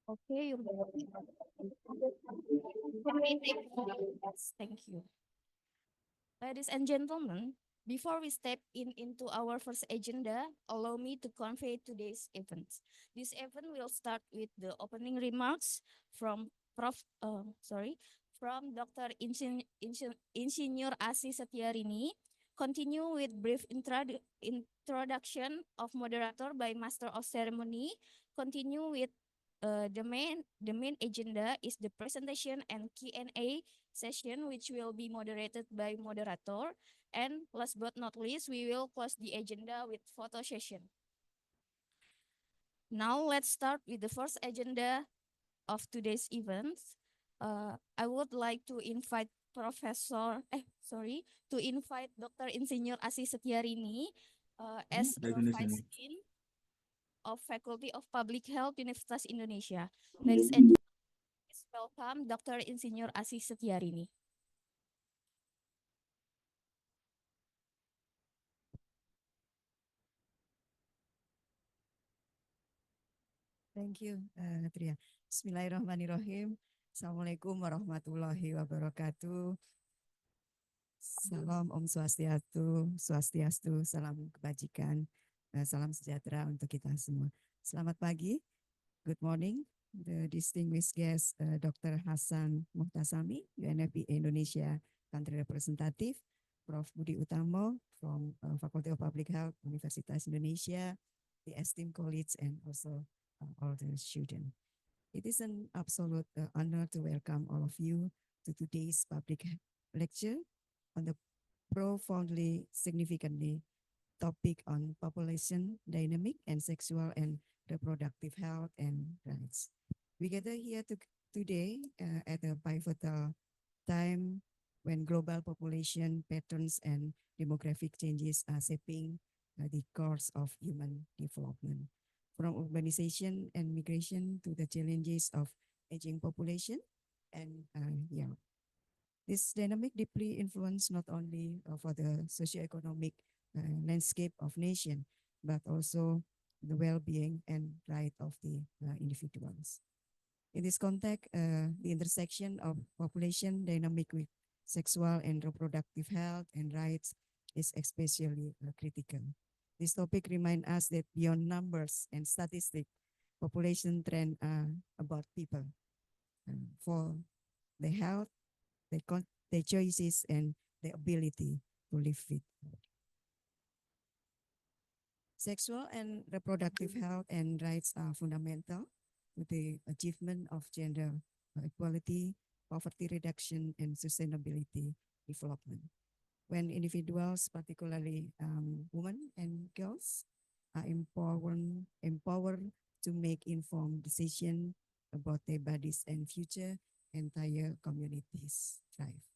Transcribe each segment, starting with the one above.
Okay, thank you. Ladies and gentlemen, before we step into our first agenda, allow me to convey today's event. This event will start with the opening remarks from from Dr. Insinyur Asi Setyarini, continue with brief introduction of moderator by Master of Ceremony, continue with the main agenda is the presentation and Q&A session, which will be moderated by moderator. And last but not least, we will close the agenda with photo session. Now let's start with the first agenda of today's events. I would like to invite to invite Dr. Insinyur Asi Setyarini as the Vice Dean of Faculty of Public Health, Universitas Indonesia. Ladies and gentlemen, please welcome Dr. Insinyur Asi Setyarini. Thank you, Tria. Bismillahirrahmanirrahim. Assalamualaikum warahmatullahi wabarakatuh. Salam Om Swastiastu, salam kebajikan, salam sejahtera untuk kita semua. Selamat pagi, good morning, the distinguished guest, Dr. Hasan Muhtasami, UNFPA Indonesia Country Representative, Prof. Budi Utomo from Faculty of Public Health, Universitas Indonesia, the esteemed colleagues, and also all the students. It is an absolute honor to welcome all of you to today's public lecture on the profoundly significantly topic on population dynamic and sexual and reproductive health and rights. We gather here today at a pivotal time when global population patterns and demographic changes are shaping the course of human development. From urbanization and migration to the challenges of aging population. And this dynamic deeply influence not only for the socioeconomic landscape of nation, but also the well-being and right of the individuals. In this context, the intersection of population dynamic with sexual and reproductive health and rights is especially critical. This topic reminds us that beyond numbers and statistics, population trend are about people for their health, their choices, and their ability to live fit. Sexual and reproductive health and rights are fundamental to the achievement of gender equality, poverty reduction, and sustainability development. When individuals, particularly women and girls, are empowered to make informed decisions about their bodies and future, entire communities thrive.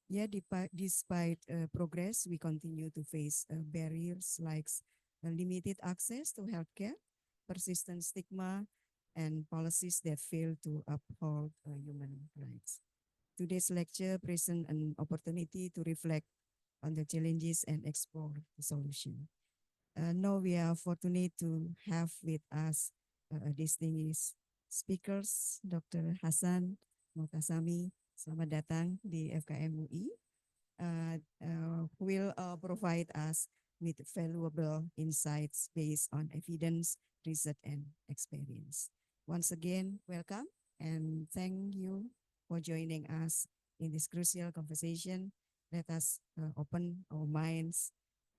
Yet, despite progress, we continue to face barriers like limited access to healthcare, persistent stigma, and policies that fail to uphold human rights. Today's lecture presents an opportunity to reflect on the challenges and explore the solution. Now we are fortunate to have with us distinguished speakers, Dr. Hasan Muhtasami. Selamat datang di FKM UI. Who will provide us with valuable insights based on evidence, research, and experience. Once again, welcome and thank you for joining us in this crucial conversation. Let us open our minds,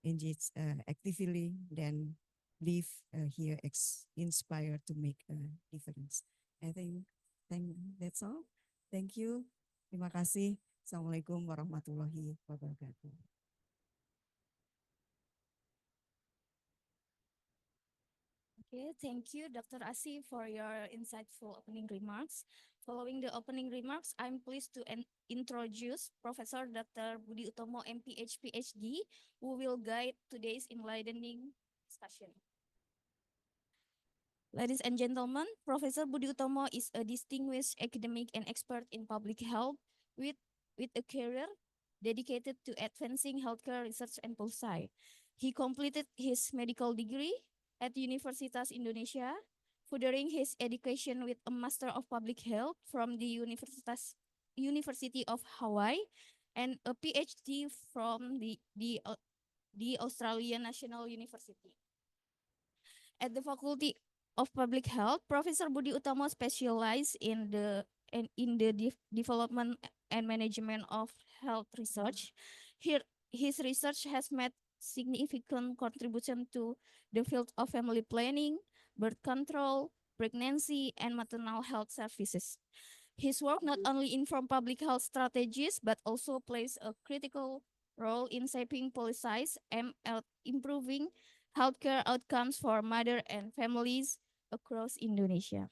engage actively, then leave here inspired to make a difference. I think that's all. Thank you. Terima kasih. Assalamualaikum warahmatullahi wabarakatuh. Okay, thank you, Dr. Asi, for your insightful opening remarks. Following the opening remarks, I'm pleased to introduce Professor Dr. Budi Utomo, MPH, PhD, who will guide today's enlightening discussion. Ladies and gentlemen, Professor Budi Utomo is a distinguished academic and expert in public health with, with a career dedicated to advancing healthcare research and policy. He completed his medical degree at Universitas Indonesia, furthering his education with a Master of Public Health from the University of Hawaii and a PhD from the Australian National University. At the Faculty of Public Health, Professor Budi Utomo specialized in the development and management of health research. Here, his research has made significant contribution to the field of family planning, birth control, pregnancy, and maternal health services. His work not only informs public health strategies, but also plays a critical role in shaping policies and improving healthcare outcomes for mother and families across Indonesia.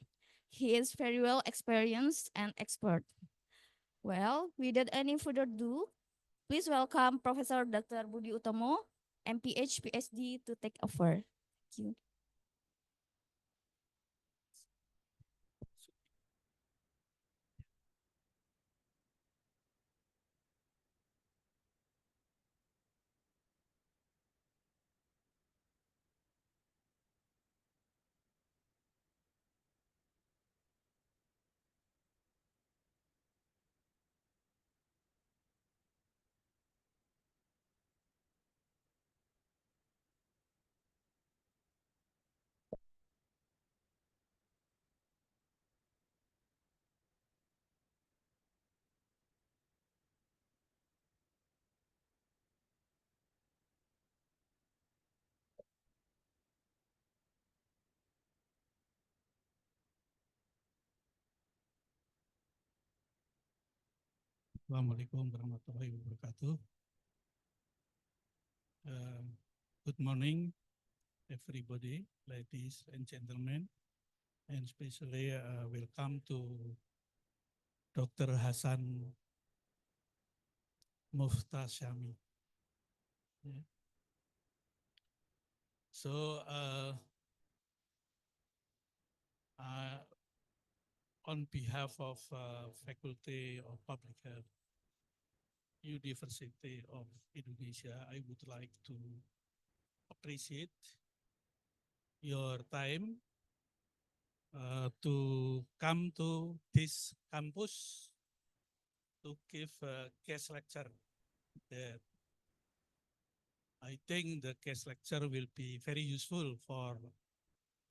He is very well experienced and expert. Well, without any further ado, please welcome Professor Dr. Budi Utomo, MPH, PhD, to take over. Thank you. Assalamualaikum warahmatullahi wabarakatuh. Good morning, everybody, ladies and gentlemen, and especially welcome to Dr. Hasan Muhtasami. Yeah. So, on behalf of Faculty of Public Health, University of Indonesia, I would like to appreciate your time to come to this campus to give a guest lecture. That I think the guest lecture will be very useful for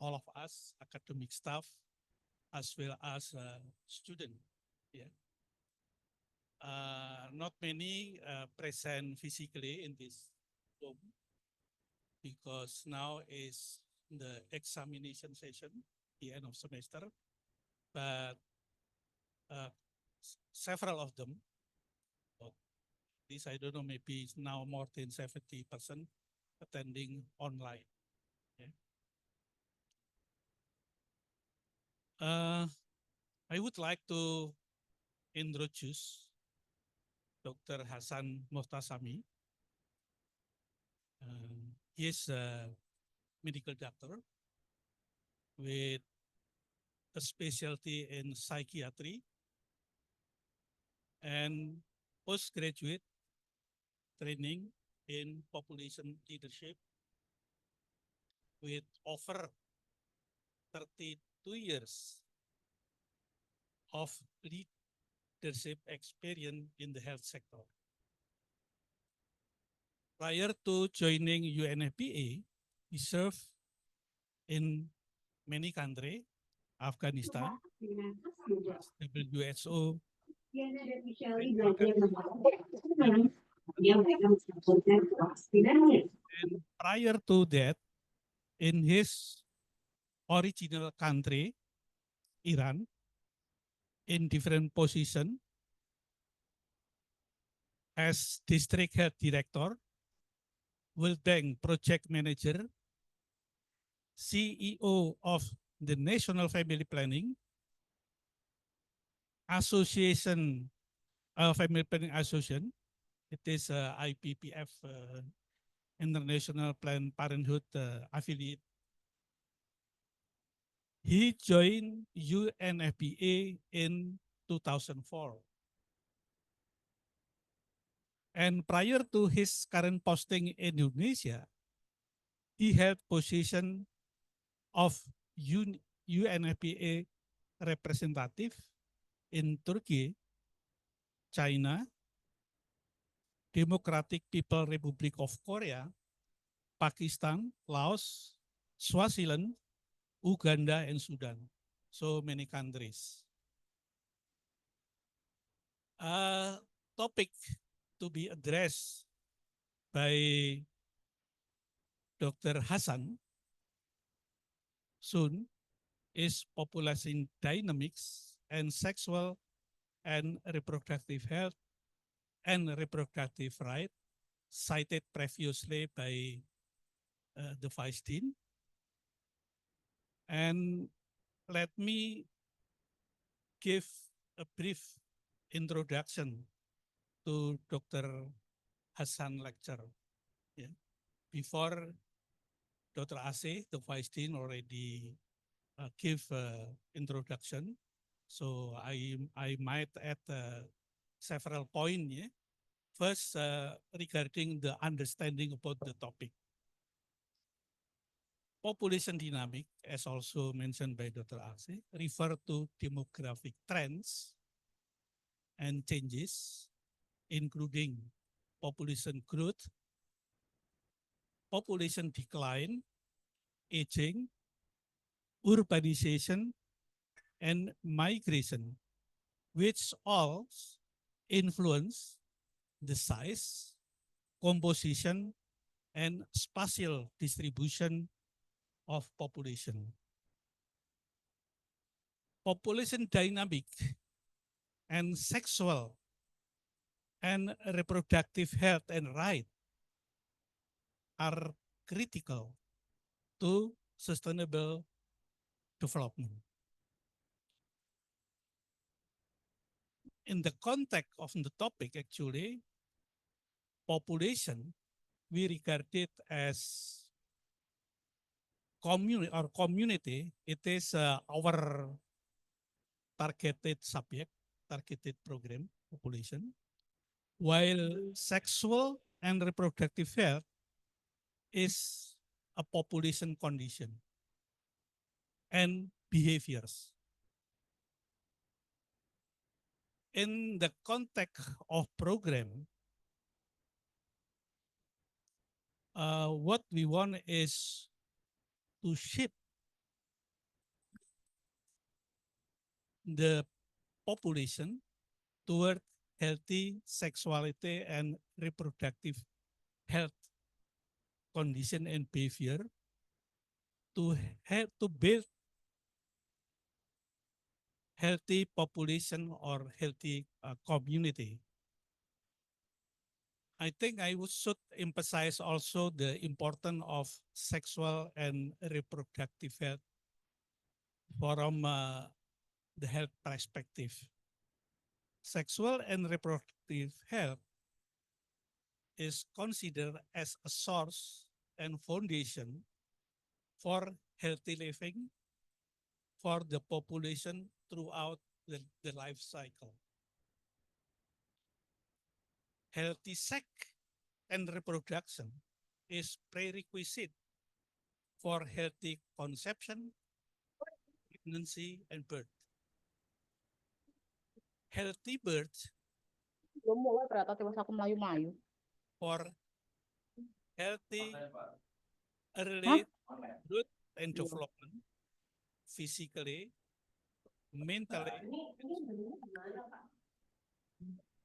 all of us, academic staff, as well as students. Yeah. Not many present physically in this room because now is the examination session, the end of semester, but several of them, this I don't know, maybe now more than 70% attending online. Yeah. I would like to introduce Dr. Hasan Muhtasami. He is a medical doctor with a specialty in psychiatry and postgraduate training in population leadership with over 32 years of leadership experience in the health sector. Prior to joining UNFPA, he served in many countries, Afghanistan, WHO, and prior to that, in his original country, Iran, in different position as district health director, World Bank project manager, CEO of the National Family Planning Association, Family Planning Association. It is IPPF, International Planned Parenthood affiliate. He joined UNFPA in 2004. And prior to his current posting in Indonesia, he held position of UNFPA representative in Turkey, China, Democratic People Republic of Korea, Pakistan, Laos, Swaziland, Uganda, and Sudan. So many countries. Topic to be addressed by Dr. Hassan soon is population dynamics and sexual and reproductive health and reproductive right, cited previously by the Vice Dean. And let me give a brief introduction to Dr. Hassan lecture. Yeah. Before Dr. Ase, the Vice Dean, already give introduction. So I might add several points. Yeah? First, regarding the understanding about the topic. Population dynamic, as also mentioned by Dr. Ase, refer to demographic trends and changes, including population growth, population decline, aging, urbanization, and migration, which all influence the size, composition, and spatial distribution of population. Population dynamic and sexual and reproductive health and right are critical to sustainable development. In the context of the topic, actually, population, we regard it as community. It is our targeted subject, targeted program, population, while sexual and reproductive health is a population condition and behaviors. In the context of program, what we want is to shift the population toward healthy sexuality and reproductive health condition and behavior to help to build healthy population or healthy community. I think I should emphasize also the importance of sexual and reproductive health from the health perspective. Sexual and reproductive health is considered as a source and foundation for healthy living for the population throughout the life cycle. Healthy sex and reproduction is prerequisite for healthy conception, pregnancy, and birth. Healthy birth Belum mulai berarti pas aku melayu-mayu. for healthy early growth and development, physically, mentally.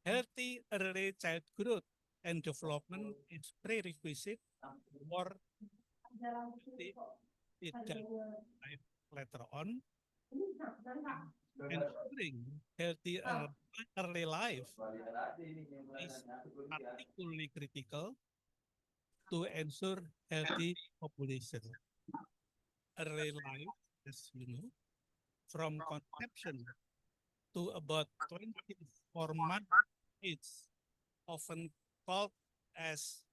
Healthy early child growth and development is prerequisite for the life later on. Ensuring healthy early life is particularly critical to ensure healthy population. Early life, as you know, from conception to about 24-month age, often called as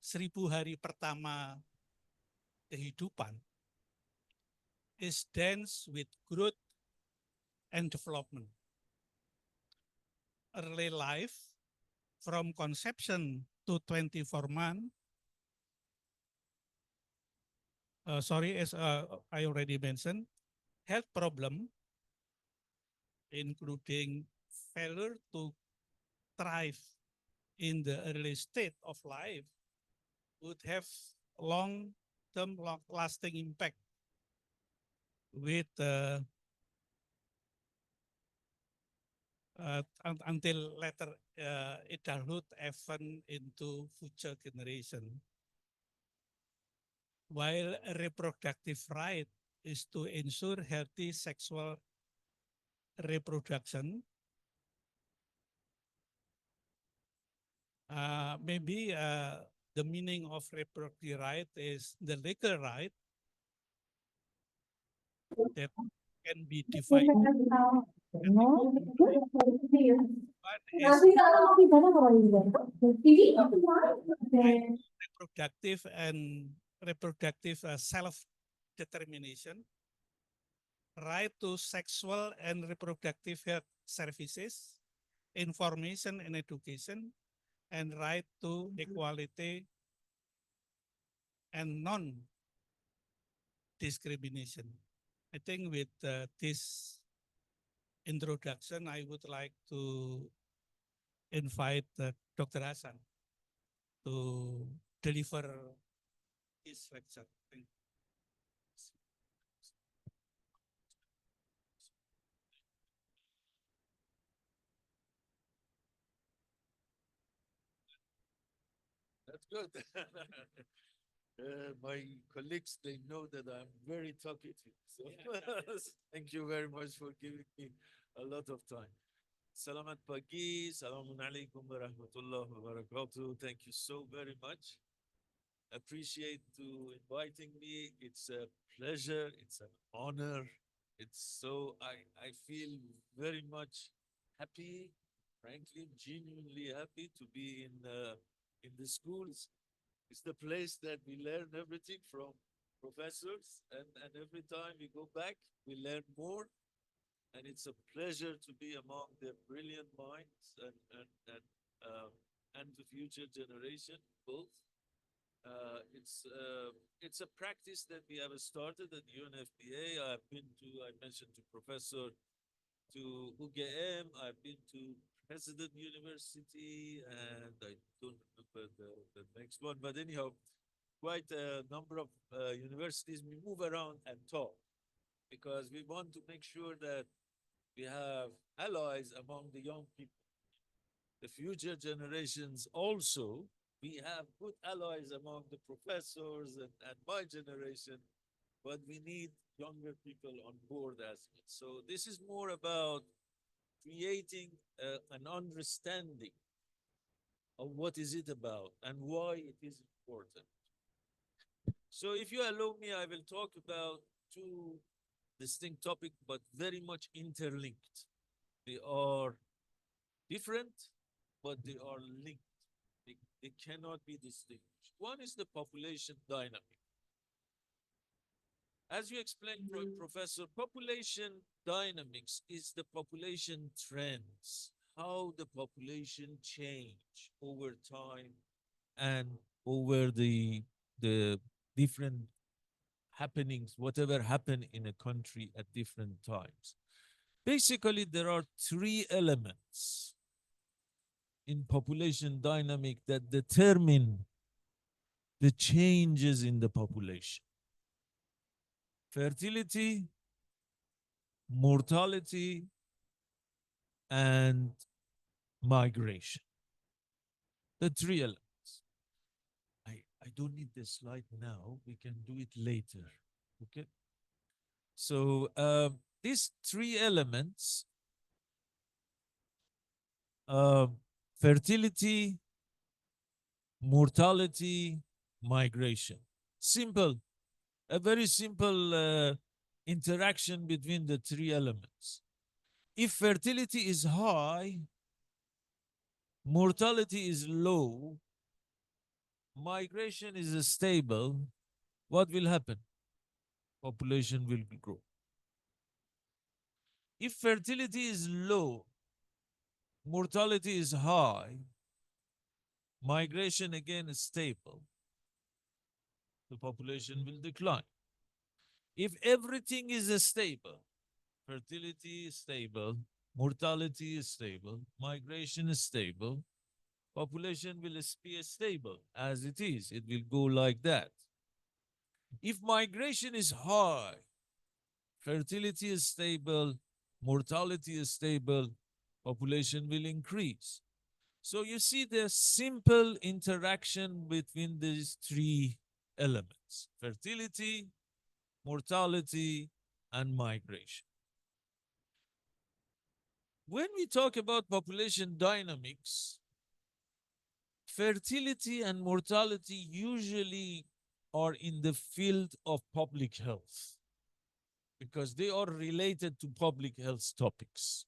1000 hari pertama kehidupan, is dense with growth and development. Early life, from conception to 24 months, as I already mentioned, health problem, including failure to thrive in the early state of life, would have long-term, lasting impact with until later adulthood, even into future generation. While a reproductive right is to ensure healthy sexual reproduction, maybe the meaning of reproductive right is the legal right that can be divided. One is reproductive and reproductive self-determination, right to sexual and reproductive health services, information and education, and right to equality and non-discrimination. I think with this introduction, I would like to invite Dr. Hassan to deliver his lecture. Thank you. That's good. My colleagues, they know that I'm very talkative. So thank you very much for giving me a lot of time. Salamat pagi, Assalamu alaikum wa rahmatullahi wa barakatuh. Thank you so very much. Appreciate to inviting me. It's a pleasure. It's an honor. I feel very much happy, frankly, genuinely happy to be in the schools. It's the place that we learn everything from professors, and every time we go back, we learn more. And it's a pleasure to be among the brilliant minds and the future generation both. It's a practice that we have started at UNFPA. I mentioned to Professor to UGM. I've been to President University, and I don't remember the next one. But anyhow, quite a number of universities. We move around and talk because we want to make sure that we have allies among the young people. The future generations also, we have good allies among the professors and my generation, but we need younger people on board as well. So this is more about creating an understanding of what is it about and why it is important. So if you allow me, I will talk about two distinct topics, but very much interlinked. They are different, but they are linked. They cannot be distinguished. One is the population dynamic. As you explained, Professor, population dynamics is the population trends, how the population change over time and over the different happenings, whatever happened in a country at different times. Basically, there are three elements in population dynamic that determine the changes in the population: fertility, mortality, and migration. The three elements. I don't need this slide now. We can do it later. Okay. So these three elements, uh, fertility, mortality, migration. Simple, a very simple interaction between the three elements. If fertility is high, mortality is low, migration is stable, what will happen? Population will grow. If fertility is low, mortality is high, migration again is stable, the population will decline. If everything is stable, fertility is stable, mortality is stable, migration is stable, population will be stable as it is. It will go like that. If migration is high, fertility is stable, mortality is stable, population will increase. So you see the simple interaction between these three elements: fertility, mortality, and migration. When we talk about population dynamics, fertility and mortality usually are in the field of public health because they are related to public health topics.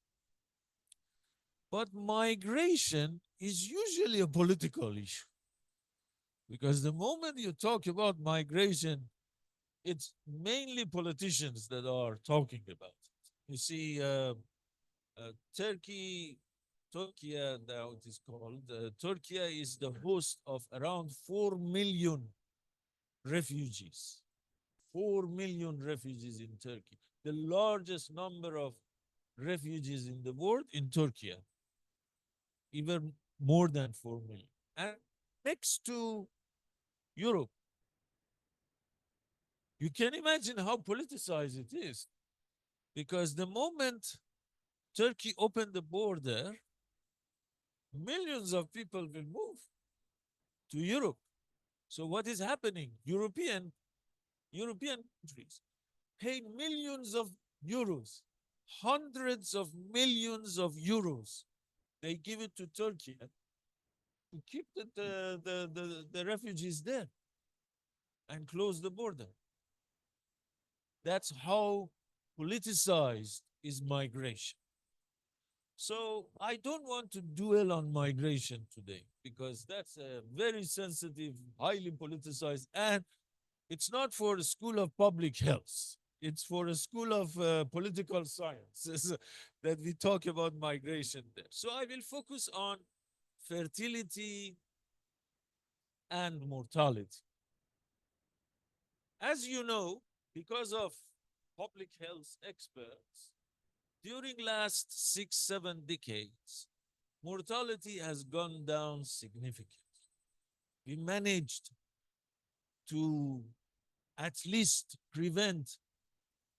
But migration is usually a political issue because the moment you talk about migration, it's mainly politicians that are talking about it. You see, Turkey, Turkey now it is called, Turkey is the host of around 4 million refugees. 4 million refugees in Turkey. The largest number of refugees in the world in Turkey, even more than 4 million. And next to Europe, you can imagine how politicized it is. Because the moment Turkey opened the border, millions of people will move to Europe. So what is happening? European countries pay millions of euros, hundreds of millions of euros. They give it to Turkey to keep the refugees there and close the border. That's how politicized is migration. So I don't want to dwell on migration today because that's a very sensitive, highly politicized, and it's not for the School of Public Health. It's for a School of Political Sciences that we talk about migration there. So I will focus on fertility and mortality. As you know, because of public health experts, during last 6, 7 decades, mortality has gone down significantly. We managed to at least prevent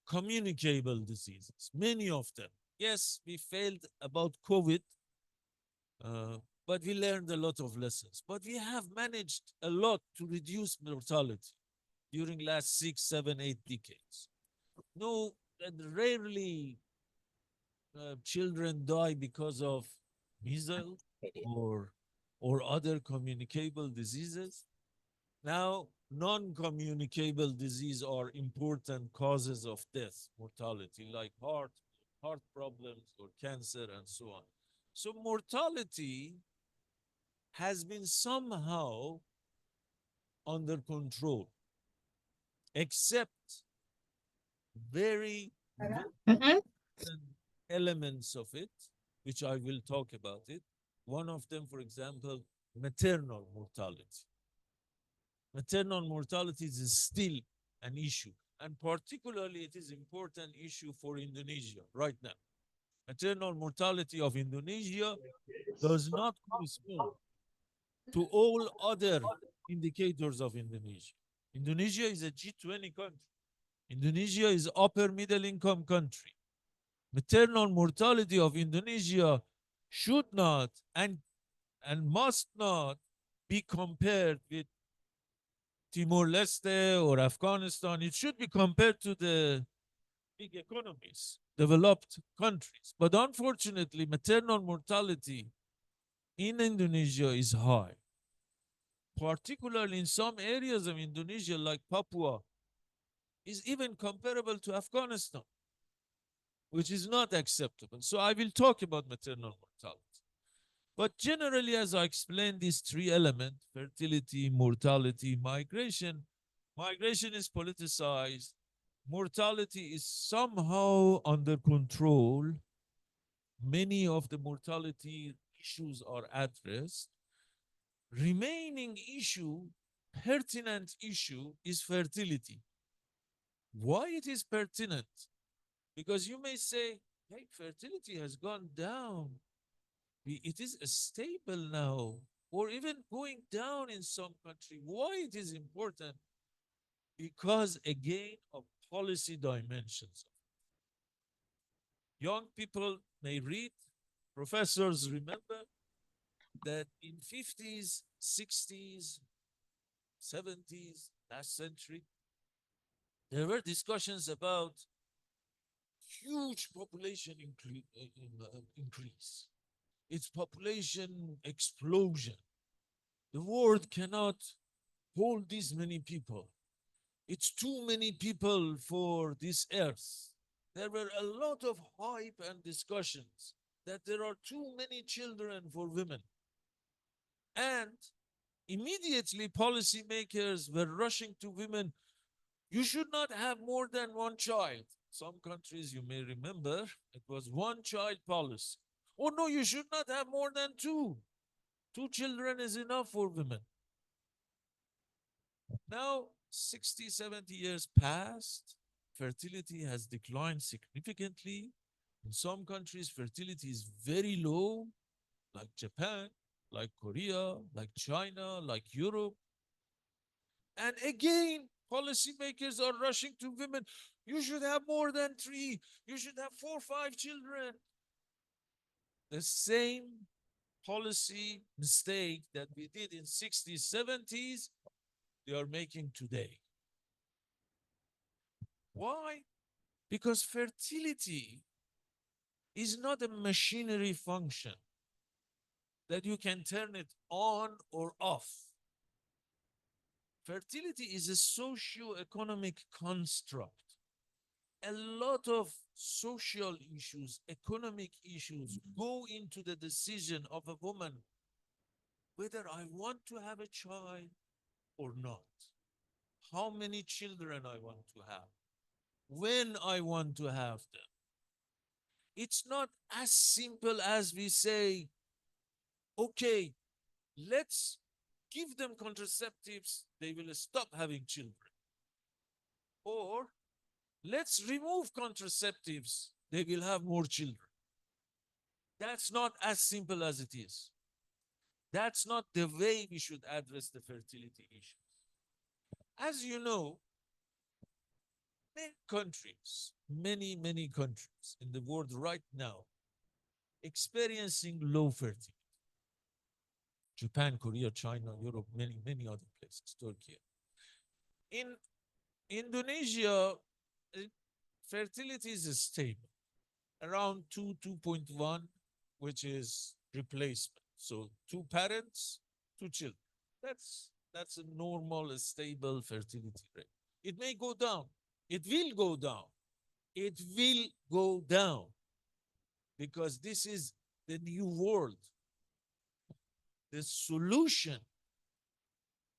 communicable diseases, many of them. Yes, we failed about COVID, but we learned a lot of lessons. But we have managed a lot to reduce mortality during last 6, 7, 8 decades. No, and rarely children die because of measles or other communicable diseases. Now, non-communicable disease are important causes of death, mortality, like heart problems or cancer and so on. So mortality has been somehow under control, except very important elements of it, which I will talk about it. One of them, for example, maternal mortality. Maternal mortality is still an issue, and particularly it is important issue for Indonesia right now. Maternal mortality of Indonesia does not correspond to all other indicators of Indonesia. Indonesia is a G20 country. Indonesia is upper middle income country. Maternal mortality of Indonesia should not and must not be compared with Timor-Leste or Afghanistan. It should be compared to the big economies, developed countries. But unfortunately, maternal mortality in Indonesia is high, particularly in some areas of Indonesia like Papua, is even comparable to Afghanistan, which is not acceptable. So I will talk about maternal mortality. But generally, as I explained, these three elements, fertility, mortality, migration, migration is politicized, mortality is somehow under control. Many of the mortality issues are addressed. Remaining issue, pertinent issue, is fertility. Why it is pertinent? Because you may say, hey, fertility has gone down. It is stable now, or even going down in some country. Why it is important? Because again of policy dimensions. Young people may read, professors remember that in 50s, 60s, 70s, last century, there were discussions about huge population increase. Its population explosion. The world cannot hold this many people. It's too many people for this earth. There were a lot of hype and discussions that there are too many children for women. And immediately policymakers were rushing to women. You should not have more than one child. Some countries, you may remember, it was one child policy. Oh no, you should not have more than two. Two children is enough for women. Now, 60, 70 years passed, fertility has declined significantly. In some countries, fertility is very low, like Japan, like Korea, like China, like Europe. And again, policymakers are rushing to women. You should have more than three. You should have 4 or 5 children. The same policy mistake that we did in 60s, 70s, they are making today. Why? Because fertility is not a machinery function that you can turn it on or off. Fertility is a socio-economic construct. A lot of social issues, economic issues go into the decision of a woman whether I want to have a child or not, how many children I want to have, when I want to have them. It's not as simple as we say, okay, let's give them contraceptives, they will stop having children. Or let's remove contraceptives, they will have more children. That's not as simple as it is. That's not the way we should address the fertility issue. As you know, many countries in the world right now experiencing low fertility. Japan, Korea, China, Europe, many other places, Turkey. In Indonesia, fertility is stable, around 2, 2.1, which is replacement. So 2 parents, 2 children. That's a normal, stable fertility rate. It may go down. It will go down. It will go down because this is the new world. The solution,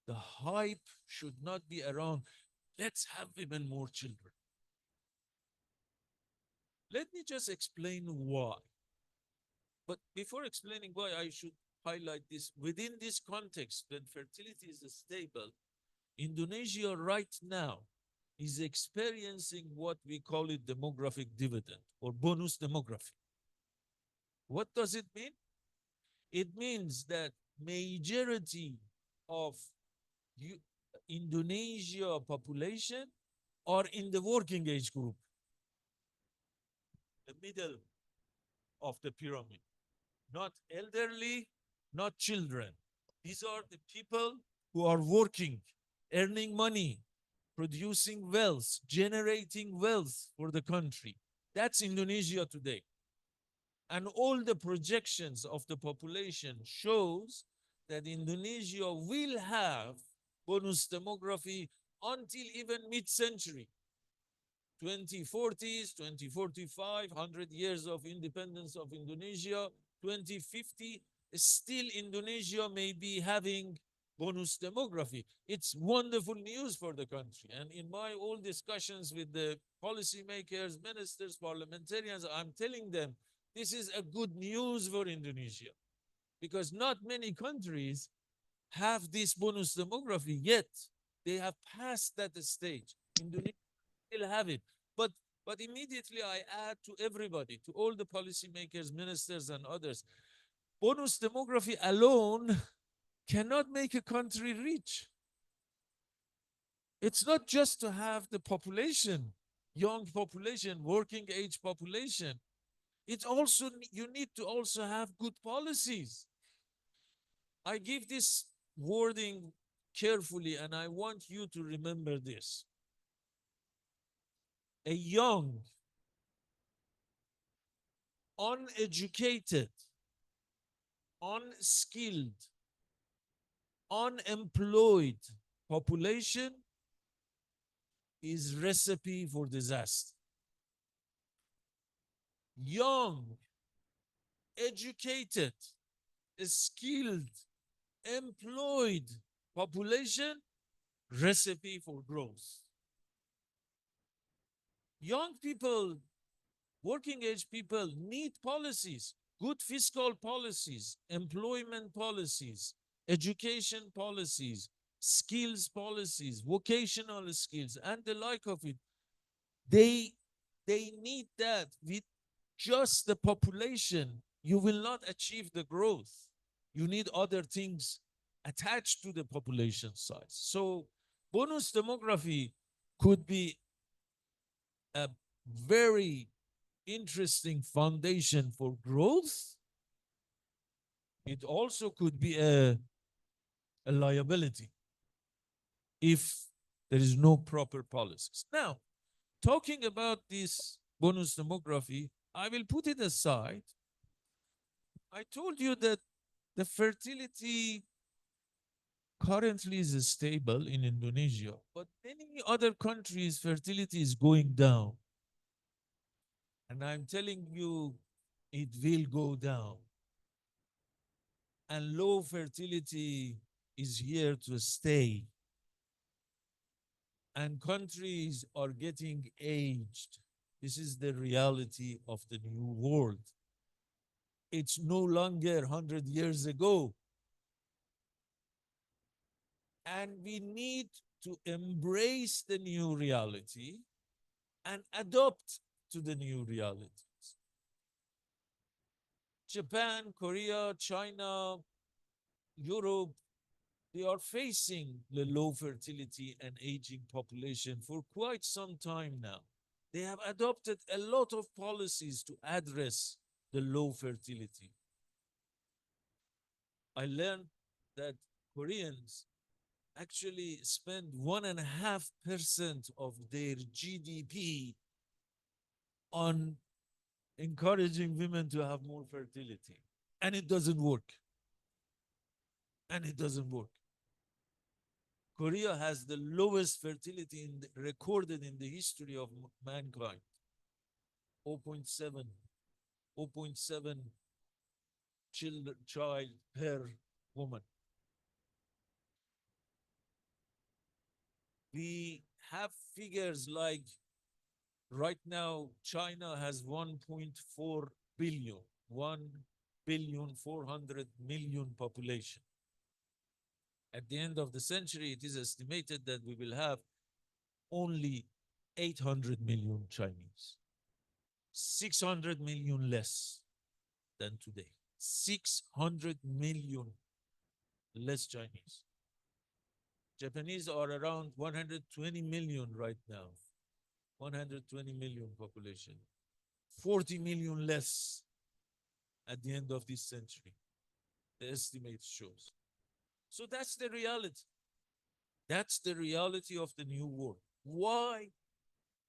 the hype should not be around, let's have even more children. Let me just explain why. But before explaining why, I should highlight this. Within this context, when fertility is stable, Indonesia right now is experiencing what we call it demographic dividend or bonus demography. What does it mean? It means that majority of Indonesia population are in the working age group, the middle of the pyramid, not elderly, not children. These are the people who are working, earning money, producing wealth, generating wealth for the country. That's Indonesia today. And all the projections of the population shows that Indonesia will have bonus demography until even mid-century. 2040s, 2045, 100 years of independence of Indonesia, 2050, still Indonesia may be having bonus demography. It's wonderful news for the country. And in my all discussions with the policymakers, ministers, parliamentarians, I'm telling them this is a good news for Indonesia because not many countries have this bonus demography yet. They have passed that stage. Indonesia still have it. But immediately I add to everybody, to all the policymakers, ministers, and others, bonus demography alone cannot make a country rich. It's not just to have the population, young population, working age population. It's also, you need to also have good policies. I give this wording carefully, and I want you to remember this. A young, uneducated, unskilled, unemployed population is recipe for disaster. Young, educated, skilled, employed population, recipe for growth. Young people, working age people need policies, good fiscal policies, employment policies, education policies, skills policies, vocational skills, and the like of it. They need that. With just the population, you will not achieve the growth. You need other things attached to the population size. So bonus demography could be a very interesting foundation for growth. It also could be a liability if there is no proper policies. Now, talking about this bonus demography, I will put it aside. I told you that the fertility currently is stable in Indonesia, but many other countries, fertility is going down. And I'm telling you, it will go down. And low fertility is here to stay. And countries are getting aged. This is the reality of the new world. It's no longer 100 years ago. And we need to embrace the new reality and adopt to the new realities. Japan, Korea, China, Europe, they are facing the low fertility and aging population for quite some time now. They have adopted a lot of policies to address the low fertility. I learned that Koreans actually spend 1.5% of their GDP on encouraging women to have more fertility. And it doesn't work. And it doesn't work. Korea has the lowest fertility recorded in the history of mankind. 0.7, 0.7 child per woman. We have figures like right now, China has 1.4 billion, 1 billion, 400 million population. At the end of the century, it is estimated that we will have only 800 million Chinese, 600 million less than today. 600 million less Chinese. Japanese are around 120 million right now. 120 million population. 40 million less at the end of this century. The estimate shows. So that's the reality. That's the reality of the new world. Why?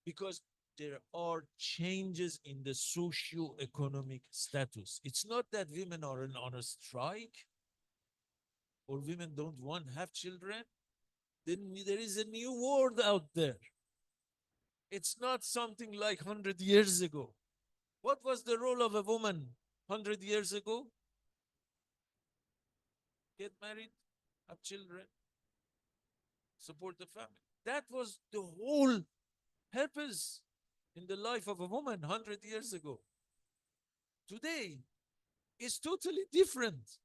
Because there are changes in the socio-economic status. It's not that women are on a strike or women don't want to have children. Then there is a new world out there. It's not something like 100 years ago. What was the role of a woman 100 years ago? Get married, have children, support the family. That was the whole purpose in the life of a woman 100 years ago. Today is totally different.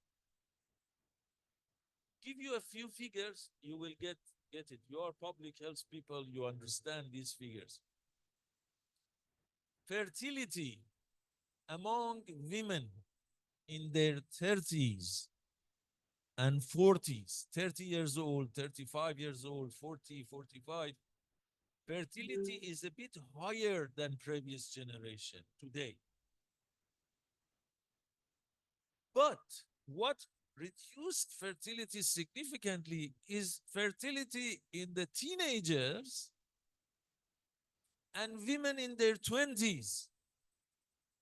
Give you a few figures, you will get it. You are public health people, you understand these figures. Fertility among women in their 30s and 40s, 30 years old, 35 years old, 40, 45, fertility is a bit higher than previous generation today. But what reduced fertility significantly is fertility in the teenagers and women in their 20s.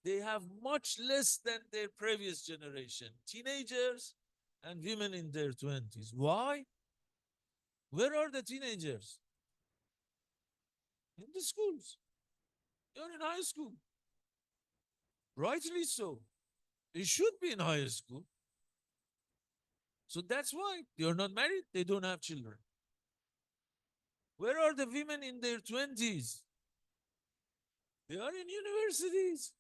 They have much less than their previous generation, teenagers and women in their 20s. Why? Where are the teenagers? In the schools. They're in high school. Rightly so. They should be in high school. So that's why they're not married, they don't have children. Where are the women in their 20s? They are in universities.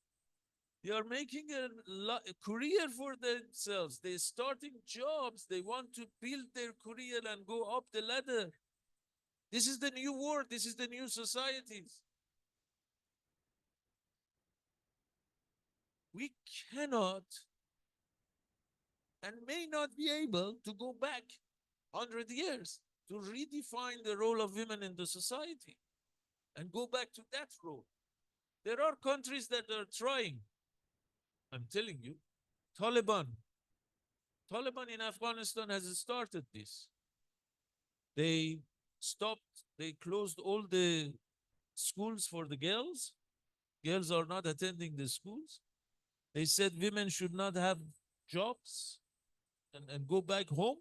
They are making a career for themselves. They're starting jobs. They want to build their career and go up the ladder. This is the new world. This is the new societies. We cannot and may not be able to go back 100 years to redefine the role of women in the society and go back to that role. There are countries that are trying. I'm telling you, Taliban in Afghanistan has started this. They they closed all the schools for the girls. Girls are not attending the schools. They said women should not have jobs and go back home.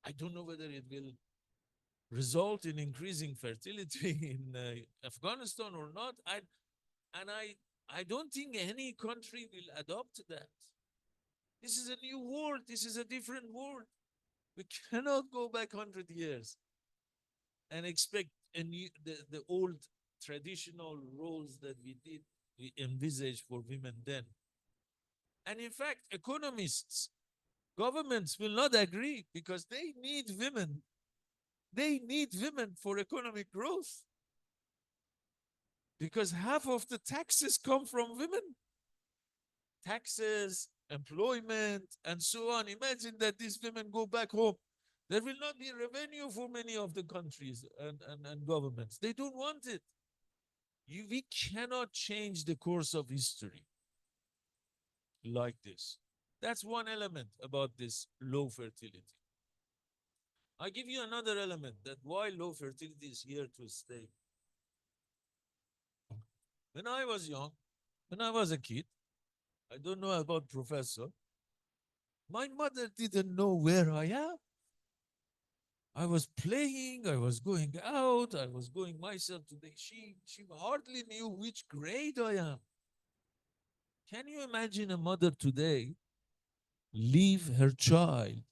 I don't know whether it will result in increasing fertility in Afghanistan or not. I don't think any country will adopt that. This is a new world. This is a different world. We cannot go back 100 years and expect the old traditional roles that we envisaged for women then. And in fact, economists, governments will not agree because they need women. They need women for economic growth. Because half of the taxes come from women. Taxes, employment, and so on. Imagine that these women go back home. There will not be revenue for many of the countries and governments. They don't want it. We cannot change the course of history like this. That's one element about this low fertility. I give you another element that why low fertility is here to stay. When I was young, when I was a kid, I don't know about professor, my mother didn't know where I am. I was playing, I was going out, I was going myself today. She hardly knew which grade I am. Can you imagine a mother today leave her child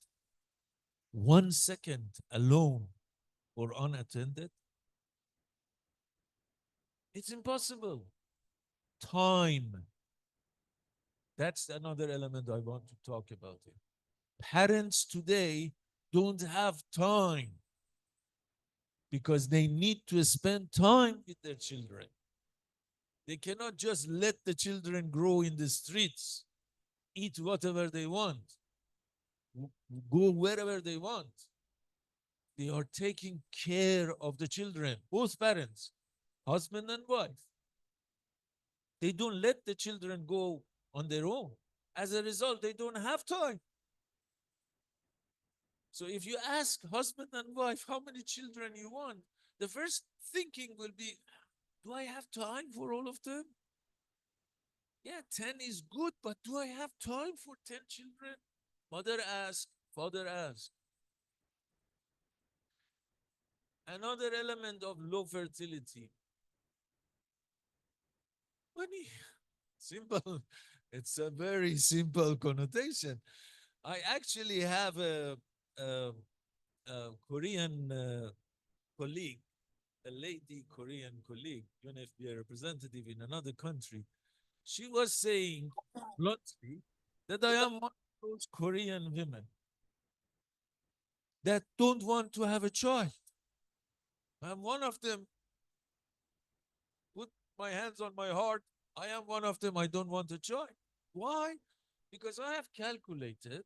1 second alone or unattended? It's impossible. Time. That's another element I want to talk about here. Parents today don't have time because they need to spend time with their children. They cannot just let the children grow in the streets, eat whatever they want, go wherever they want. They are taking care of the children, both parents, husband and wife. They don't let the children go on their own. As a result, they don't have time. So if you ask husband and wife how many children you want, the first thinking will be, do I have time for all of them? Yeah, 10 is good, but do I have time for 10 children? Mother asked, father asked. Another element of low fertility, money. Simple. It's a very simple connotation. I actually have a Korean colleague, a lady Korean colleague, UNFPA representative in another country. She was saying bluntly that I am one of those Korean women that don't want to have a child. I'm one of them. Put my hands on my heart. I am one of them. I don't want a child. Why? Because I have calculated,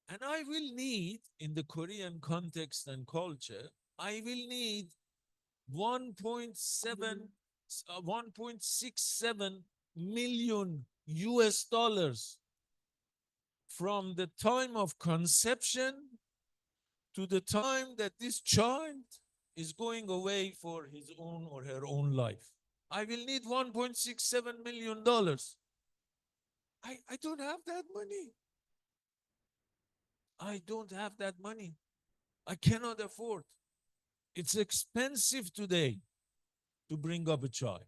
and I will need, in the Korean context and culture, I will need 1.7, 1.67 million US dollars from the time of conception to the time that this child is going away for his own or her own life. I will need $1.67 million. I don't have that money. I don't have that money. I cannot afford. It's expensive today to bring up a child.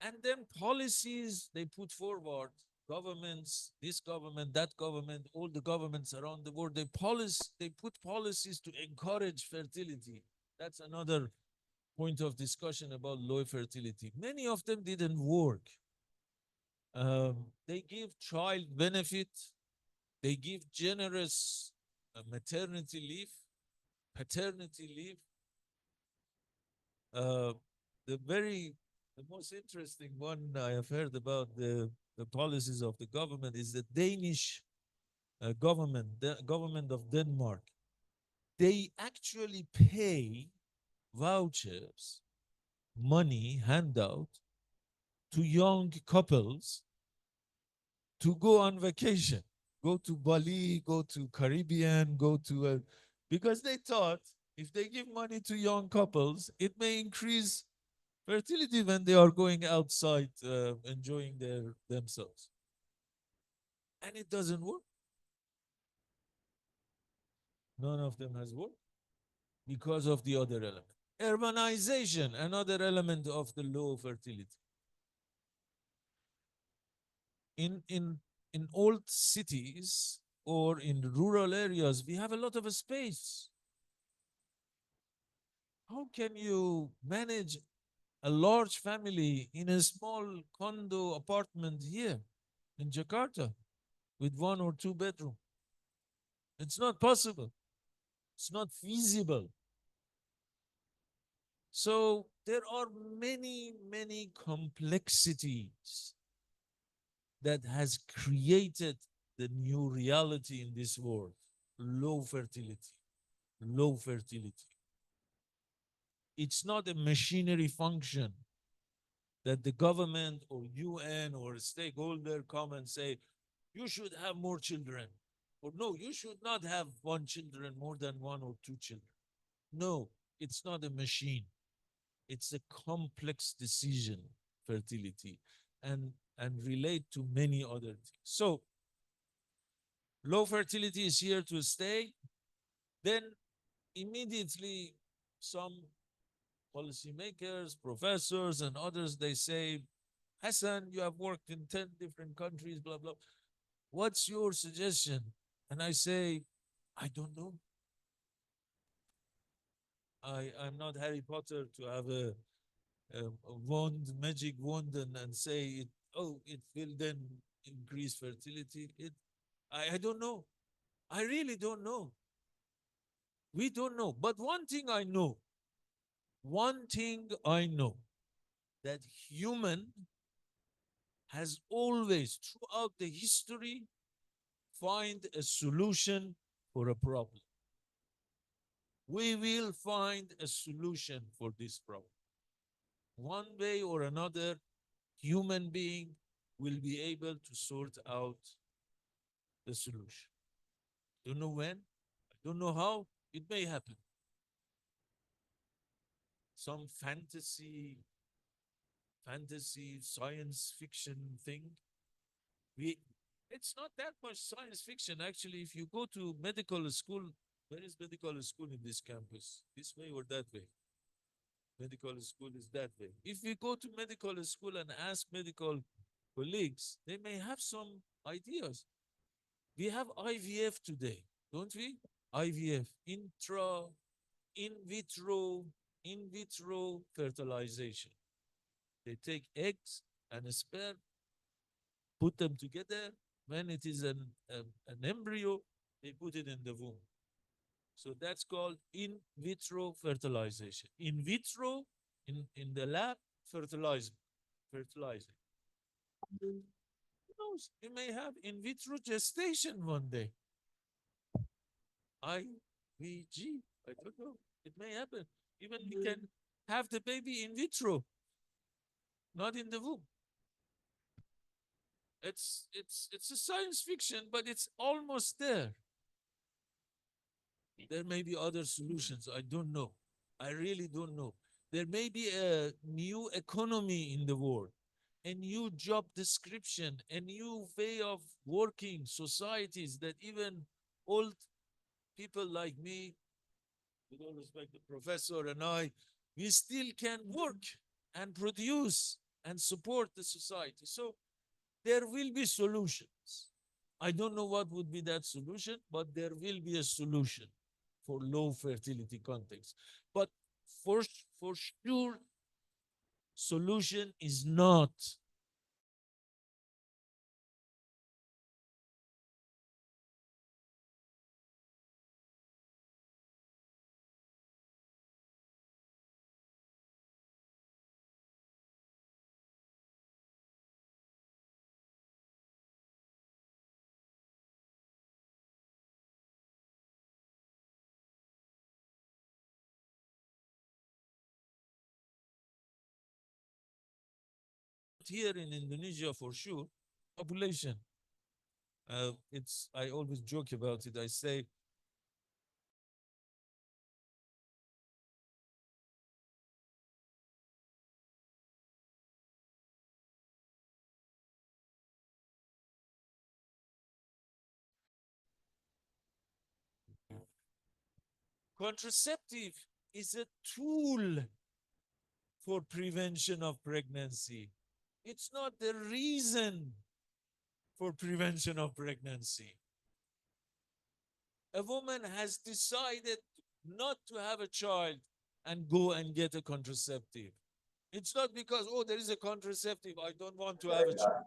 And then policies they put forward, governments, this government, that government, all the governments around the world, they put policies to encourage fertility. That's another point of discussion about low fertility. Many of them didn't work. They give child benefit, they give generous maternity leave, paternity leave. Uh, the most interesting one I have heard about the policies of the government is the Danish government, the government of Denmark. They actually pay vouchers, money, handout to young couples to go on vacation, go to Bali, go to Caribbean, go to, because they thought if they give money to young couples, it may increase fertility when they are going outside enjoying themselves. And it doesn't work. None of them has worked because of the other element. Urbanization, another element of the low fertility. In old cities or in rural areas, we have a lot of space. How can you manage a large family in a small condo apartment here in Jakarta with 1 or 2 bedroom? It's not possible. It's not feasible. So there are many, many complexities that has created the new reality in this world. Low fertility, low fertility. It's not a machinery function that the government or UN or a stakeholder come and say, you should have more children. Or no, you should not have one children, more than 1 or 2 children. No, it's not a machine. It's a complex decision, fertility, and relate to many other things. So low fertility is here to stay. Then immediately some policymakers, professors, and others, they say, Hassan, you have worked in 10 different countries, blah, blah. What's your suggestion? And I say, I don't know. I'm not Harry Potter to have a wand, magic wand, and say it, oh, it will then increase fertility. I don't know. I really don't know. We don't know. But one thing I know, that human has always, throughout the history, find a solution for a problem. We will find a solution for this problem. One way or another, human being will be able to sort out the solution. Don't know when, I don't know how, it may happen. Some fantasy, science fiction thing. We, it's not that much science fiction. Actually, if you go to medical school, where is medical school in this campus? This way or that way? Medical school is that way. If we go to medical school and ask medical colleagues, they may have some ideas. We have IVF today, don't we? IVF, in vitro fertilization. They take eggs and a sperm, put them together. When it is an embryo, they put it in the womb. So that's called in vitro fertilization. In vitro, in the lab, fertilizing. Who knows? You may have in vitro gestation one day. IVG, I don't know. It may happen. Even we can have the baby in vitro, not in the womb. It's a science fiction, but it's almost there. There may be other solutions. I don't know. I really don't know. There may be a new economy in the world, a new job description, a new way of working societies that even old people like me, with all respect, the professor and I, we still can work and produce and support the society. So there will be solutions. I don't know what would be that solution, but there will be a solution for low fertility context. But for, for sure, solution is not here in Indonesia for sure. Population. I always joke about it. I say contraceptive is a tool for prevention of pregnancy. It's not the reason for prevention of pregnancy. A woman has decided not to have a child and go and get a contraceptive. It's not because, oh, there is a contraceptive, I don't want to have a child.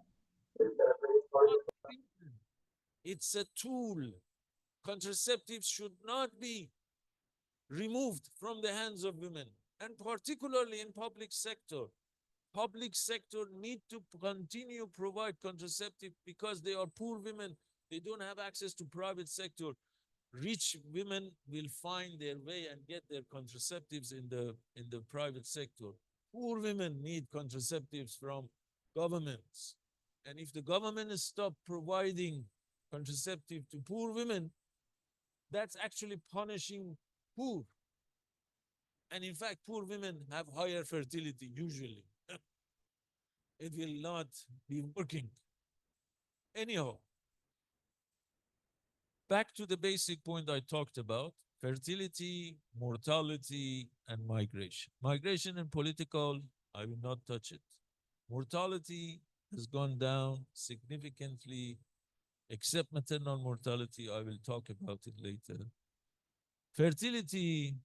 It's a tool. Contraceptives should not be removed from the hands of women, and particularly in public sector. Public sector need to continue provide contraceptive because they are poor women. They don't have access to private sector. Rich women will find their way and get their contraceptives in the private sector. Poor women need contraceptives from governments. And if the government stop providing contraceptive to poor women, that's actually punishing poor. And in fact, poor women have higher fertility usually. It will not be working. Anyhow, back to the basic point I talked about, fertility, mortality, and migration. Migration and political, I will not touch it. Mortality has gone down significantly, except maternal mortality. I will talk about it later. Fertility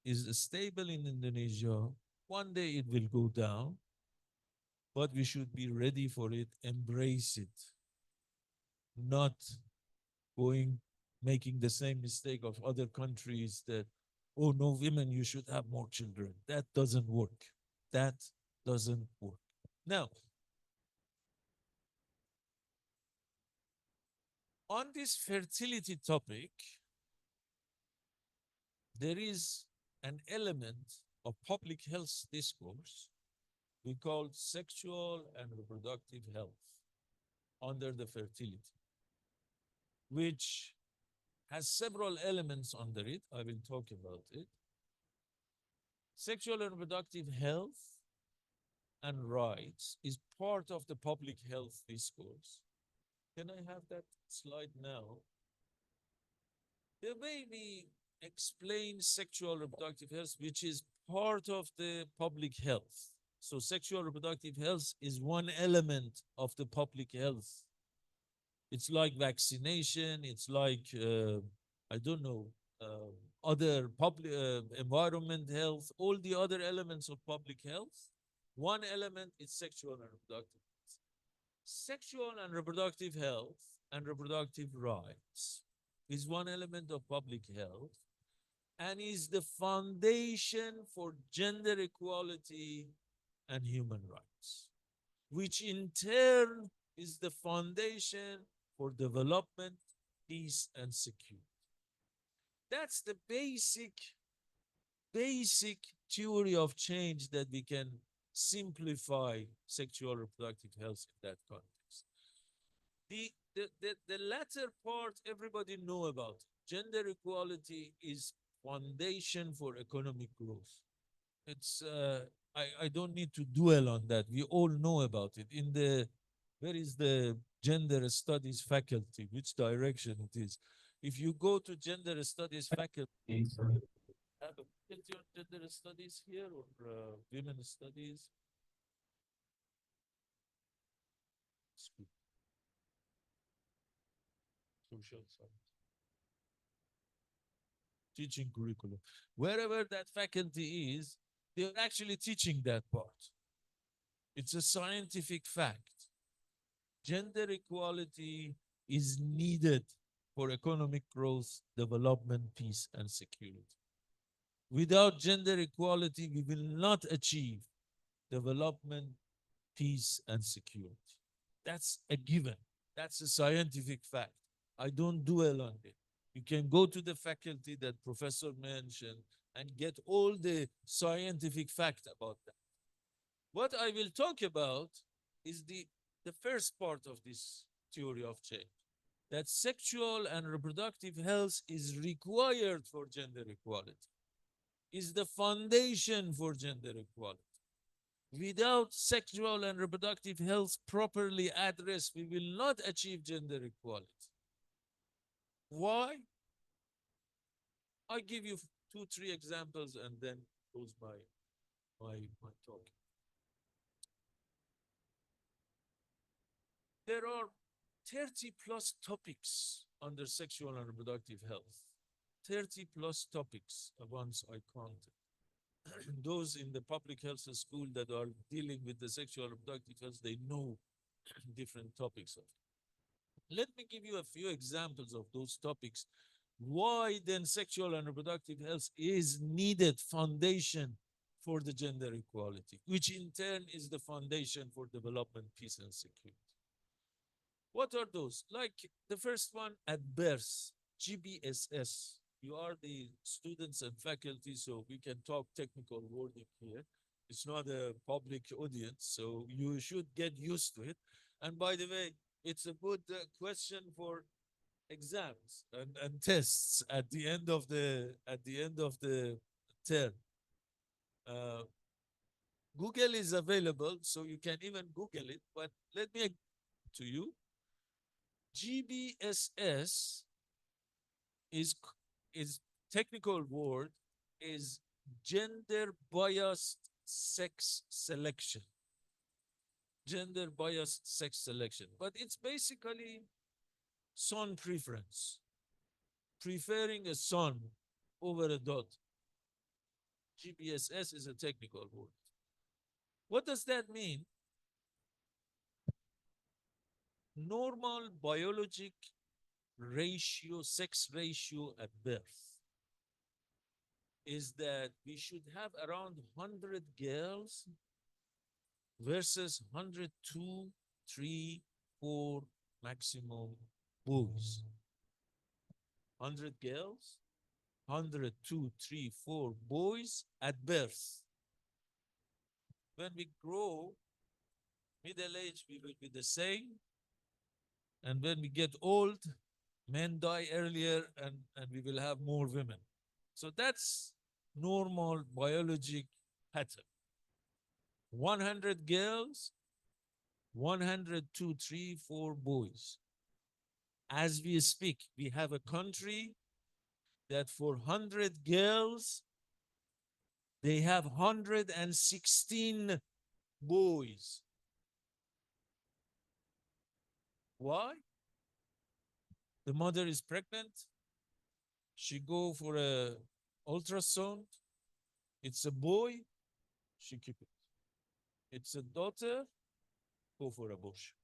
is stable in Indonesia, One day it will go down, but we should be ready for it, embrace it, not going making the same mistake of other countries that, oh, no women, you should have more children. That doesn't work. That doesn't work. Now, on this fertility topic, there is an element of public health discourse we call sexual and reproductive health under the fertility, which has several elements under it. I will talk about it. Sexual and reproductive health and rights is part of the public health discourse. Can I have that slide now? The way we explain sexual reproductive health, which is part of the public health. So sexual reproductive health is one element of the public health. It's like vaccination, it's like, I don't know, other public environment health, all the other elements of public health. One element is sexual and reproductive health. Sexual and reproductive health and reproductive rights is one element of public health and is the foundation for gender equality and human rights, which in turn is the foundation for development, peace, and security. That's the basic theory of change that we can simplify sexual reproductive health in that context. The latter part, everybody know about. Gender equality is foundation for economic growth. It's I don't need to dwell on that. We all know about it. In the where is the gender studies faculty? Which direction it is? If you go to gender studies faculty, have a faculty on gender studies here or women studies? Social science. Teaching curriculum. Wherever that faculty is, they're actually teaching that part. It's a scientific fact. Gender equality is needed for economic growth, development, peace, and security. Without gender equality, we will not achieve development, peace, and security. That's a given. That's a scientific fact. I don't dwell on it. You can go to the faculty that Professor mentioned and get all the scientific fact about that. What I will talk about is the first part of this theory of change, that sexual and reproductive health is required for gender equality, is the foundation for gender equality. Without sexual and reproductive health properly addressed, we will not achieve gender equality. Why? I give you 2-3 examples and then close my talk. There are 30 plus topics under sexual and reproductive health. 30 plus topics once I counted. Those in the public health school that are dealing with the sexual and reproductive health, they know different topics of it. Let me give you a few examples of those topics. Why then sexual and reproductive health is needed foundation for the gender equality, which in turn is the foundation for development, peace, and security. What are those? Like the first one, at birth, GBSS. You are the students and faculty, so we can talk technical wording here. It's not a public audience, so you should get used to it. And by the way, it's a good question for exams and tests at the end of the term. Google is available, so you can even Google it. But let me to you. GBSS is technical word is gender biased sex selection. Gender biased sex selection, but it's basically son preference, preferring a son over a daughter. GBSS is a technical word. What does that mean? Normal biologic ratio, sex ratio at birth is that we should have around 100 girls versus 102, 3, 4 maximum boys. 100 girls, 102, 3, 4 boys at birth. When we grow, middle age, we will be the same. And when we get old, men die earlier and we will have more women. So that's normal biologic pattern. 100 girls, 102, 3, 4 boys. As we speak, we have a country that for 100 girls, they have 116 boys. Why? The mother is pregnant. She go for a ultrasound. It's a boy. She keep it. It's a daughter. Go for abortion.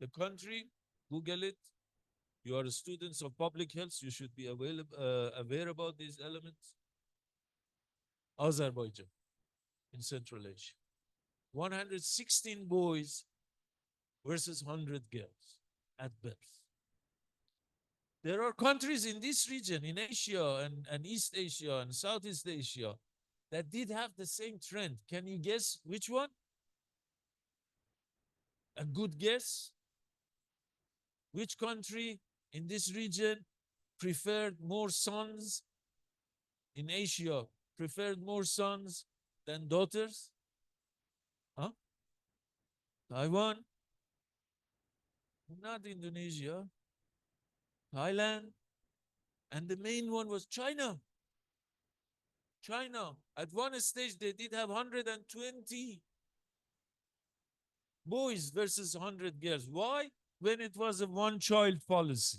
The country, Google it. You are students of public health. You should be aware about these elements. Azerbaijan in Central Asia. 116 boys versus 100 girls at birth. There are countries in this region, in Asia and East Asia and Southeast Asia, that did have the same trend. Can you guess which one? A good guess? Which country in this region preferred more sons in Asia, preferred more sons than daughters? Huh? Taiwan? Not Indonesia. Thailand? And the main one was China. China. At one stage, they did have 120 boys versus 100 girls. Why? When it was a one-child policy.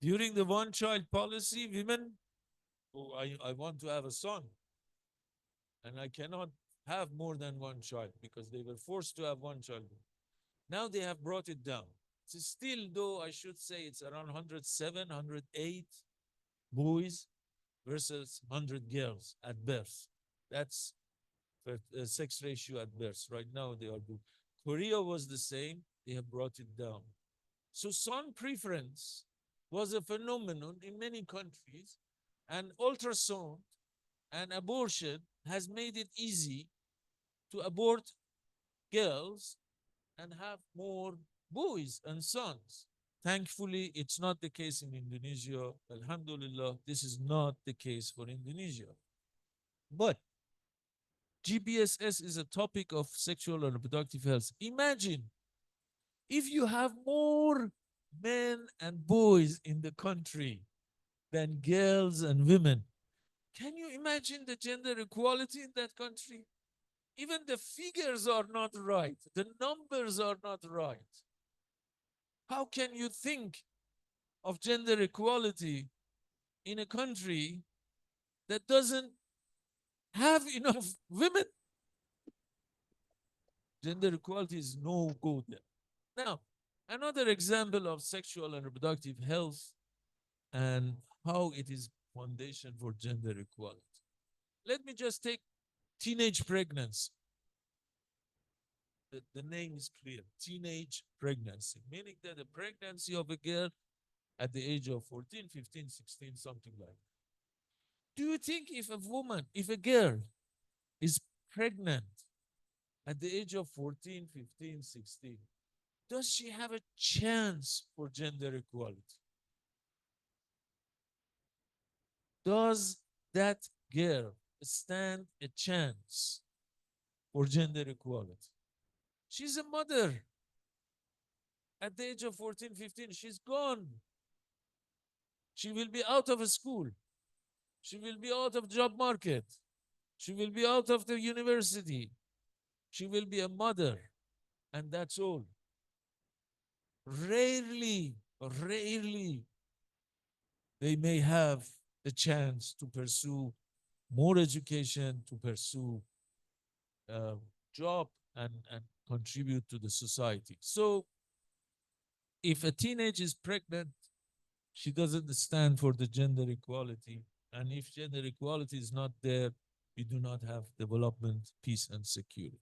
During the one-child policy, women, oh, I want to have a son. And I cannot have more than one child because they were forced to have one child. Now they have brought it down. It's still, though, I should say it's around 107, 108 boys versus 100 girls at birth. That's the sex ratio at birth. Right now they are good. Korea was the same. They have brought it down. So son preference was a phenomenon in many countries, and ultrasound and abortion has made it easy to abort girls and have more boys and sons. Thankfully, it's not the case in Indonesia. Alhamdulillah, this is not the case for Indonesia. But GBSS is a topic of sexual and reproductive health. Imagine if you have more men and boys in the country than girls and women. Can you imagine the gender equality in that country? Even the figures are not right. The numbers are not right. How can you think of gender equality in a country that doesn't have enough women? Gender equality is no go there. Now, another example of sexual and reproductive health and how it is foundation for gender equality. Let me just take teenage pregnancy. The name is clear, teenage pregnancy, meaning that the pregnancy of a girl at the age of 14, 15, 16, something like that. Do you think if a girl is pregnant at the age of 14, 15, 16, does she have a chance for gender equality? Does that girl stand a chance for gender equality? She's a mother. At the age of 14, 15, she's gone. She will be out of school. She will be out of job market. She will be out of the university. She will be a mother. And that's all. Rarely, rarely, they may have the chance to pursue more education to pursue a job and contribute to the society. So if a teenage is pregnant, she doesn't stand for the gender equality. And if gender equality is not there, we do not have development, peace, and security.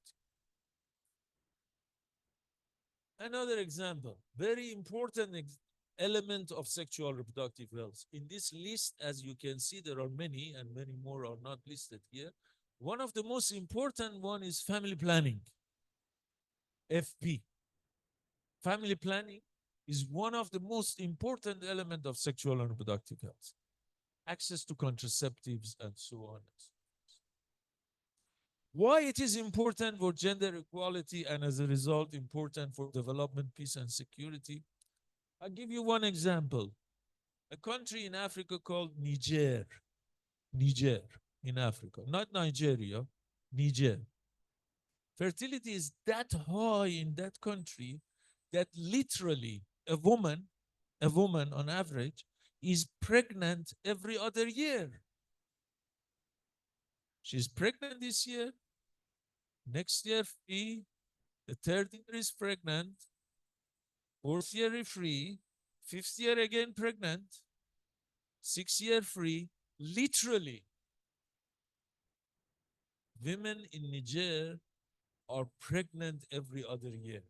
Another example, very important element of sexual reproductive health. In this list, as you can see, there are many and many more are not listed here. One of the most important one is family planning, FP. Family planning is one of the most important element of sexual and reproductive health. Access to contraceptives and so on. Why it is important for gender equality and as a result important for development, peace and security? I'll give you one example. A country in Africa called Niger. Niger in Africa, not Nigeria, Niger. Fertility is that high in that country that literally a woman on average is pregnant every other year. She's pregnant this year, next year free, the third year is pregnant, fourth year free, fifth year again pregnant, sixth year free. Literally, women in Niger are pregnant every other year.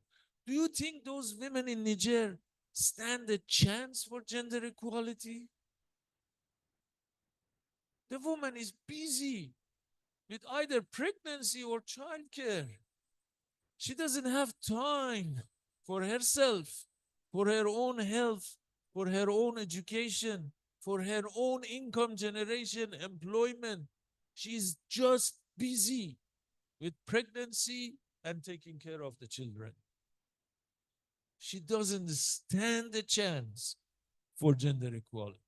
Do you think those women in Niger stand a chance for gender equality? The woman is busy with either pregnancy or childcare. She doesn't have time for herself, for her own health, for her own education, for her own income generation, employment. She's just busy with pregnancy and taking care of the children. She doesn't stand a chance for gender equality.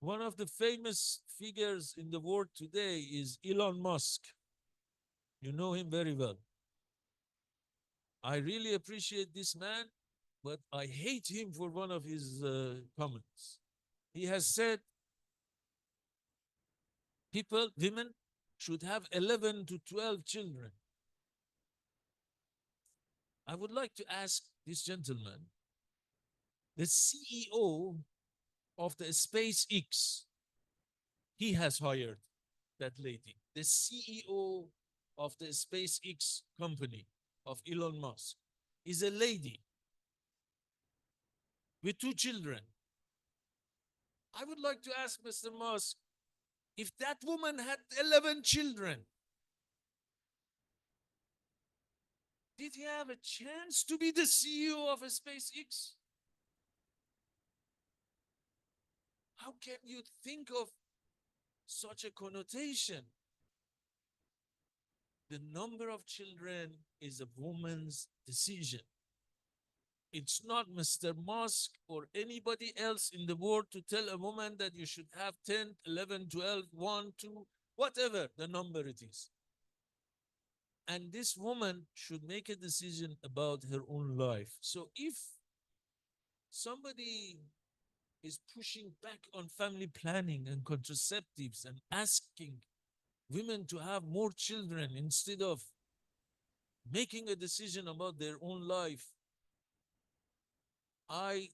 One of the famous figures in the world today is Elon Musk. You know him very well. I really appreciate this man, but I hate him for one of his comments. He has said women should have 11 to 12 children. I would like to ask this gentleman, the CEO of the SpaceX, he has hired that lady. The CEO of the SpaceX company of Elon Musk is a lady with 2 children. I would like to ask Mr. Musk, if that woman had 11 children, did he have a chance to be the CEO of a SpaceX? How can you think of such a connotation? The number of children is a woman's decision. It's not Mr. Musk or anybody else in the world to tell a woman that you should have 10, 11, 12, 1, 2, whatever the number it is. And this woman should make a decision about her own life. So if somebody is pushing back on family planning and contraceptives and asking women to have more children instead of making a decision about their own life, I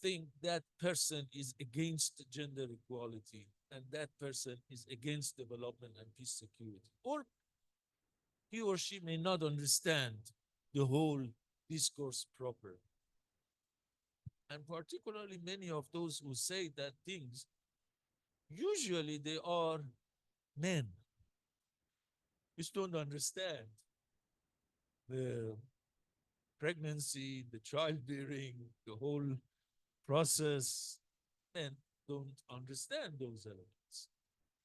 think that person is against gender equality and that person is against development and peace security. Or he or she may not understand the whole discourse properly. And particularly many of those who say that things, usually they are men which don't understand the pregnancy, the childbearing, the whole process. Men don't understand those elements.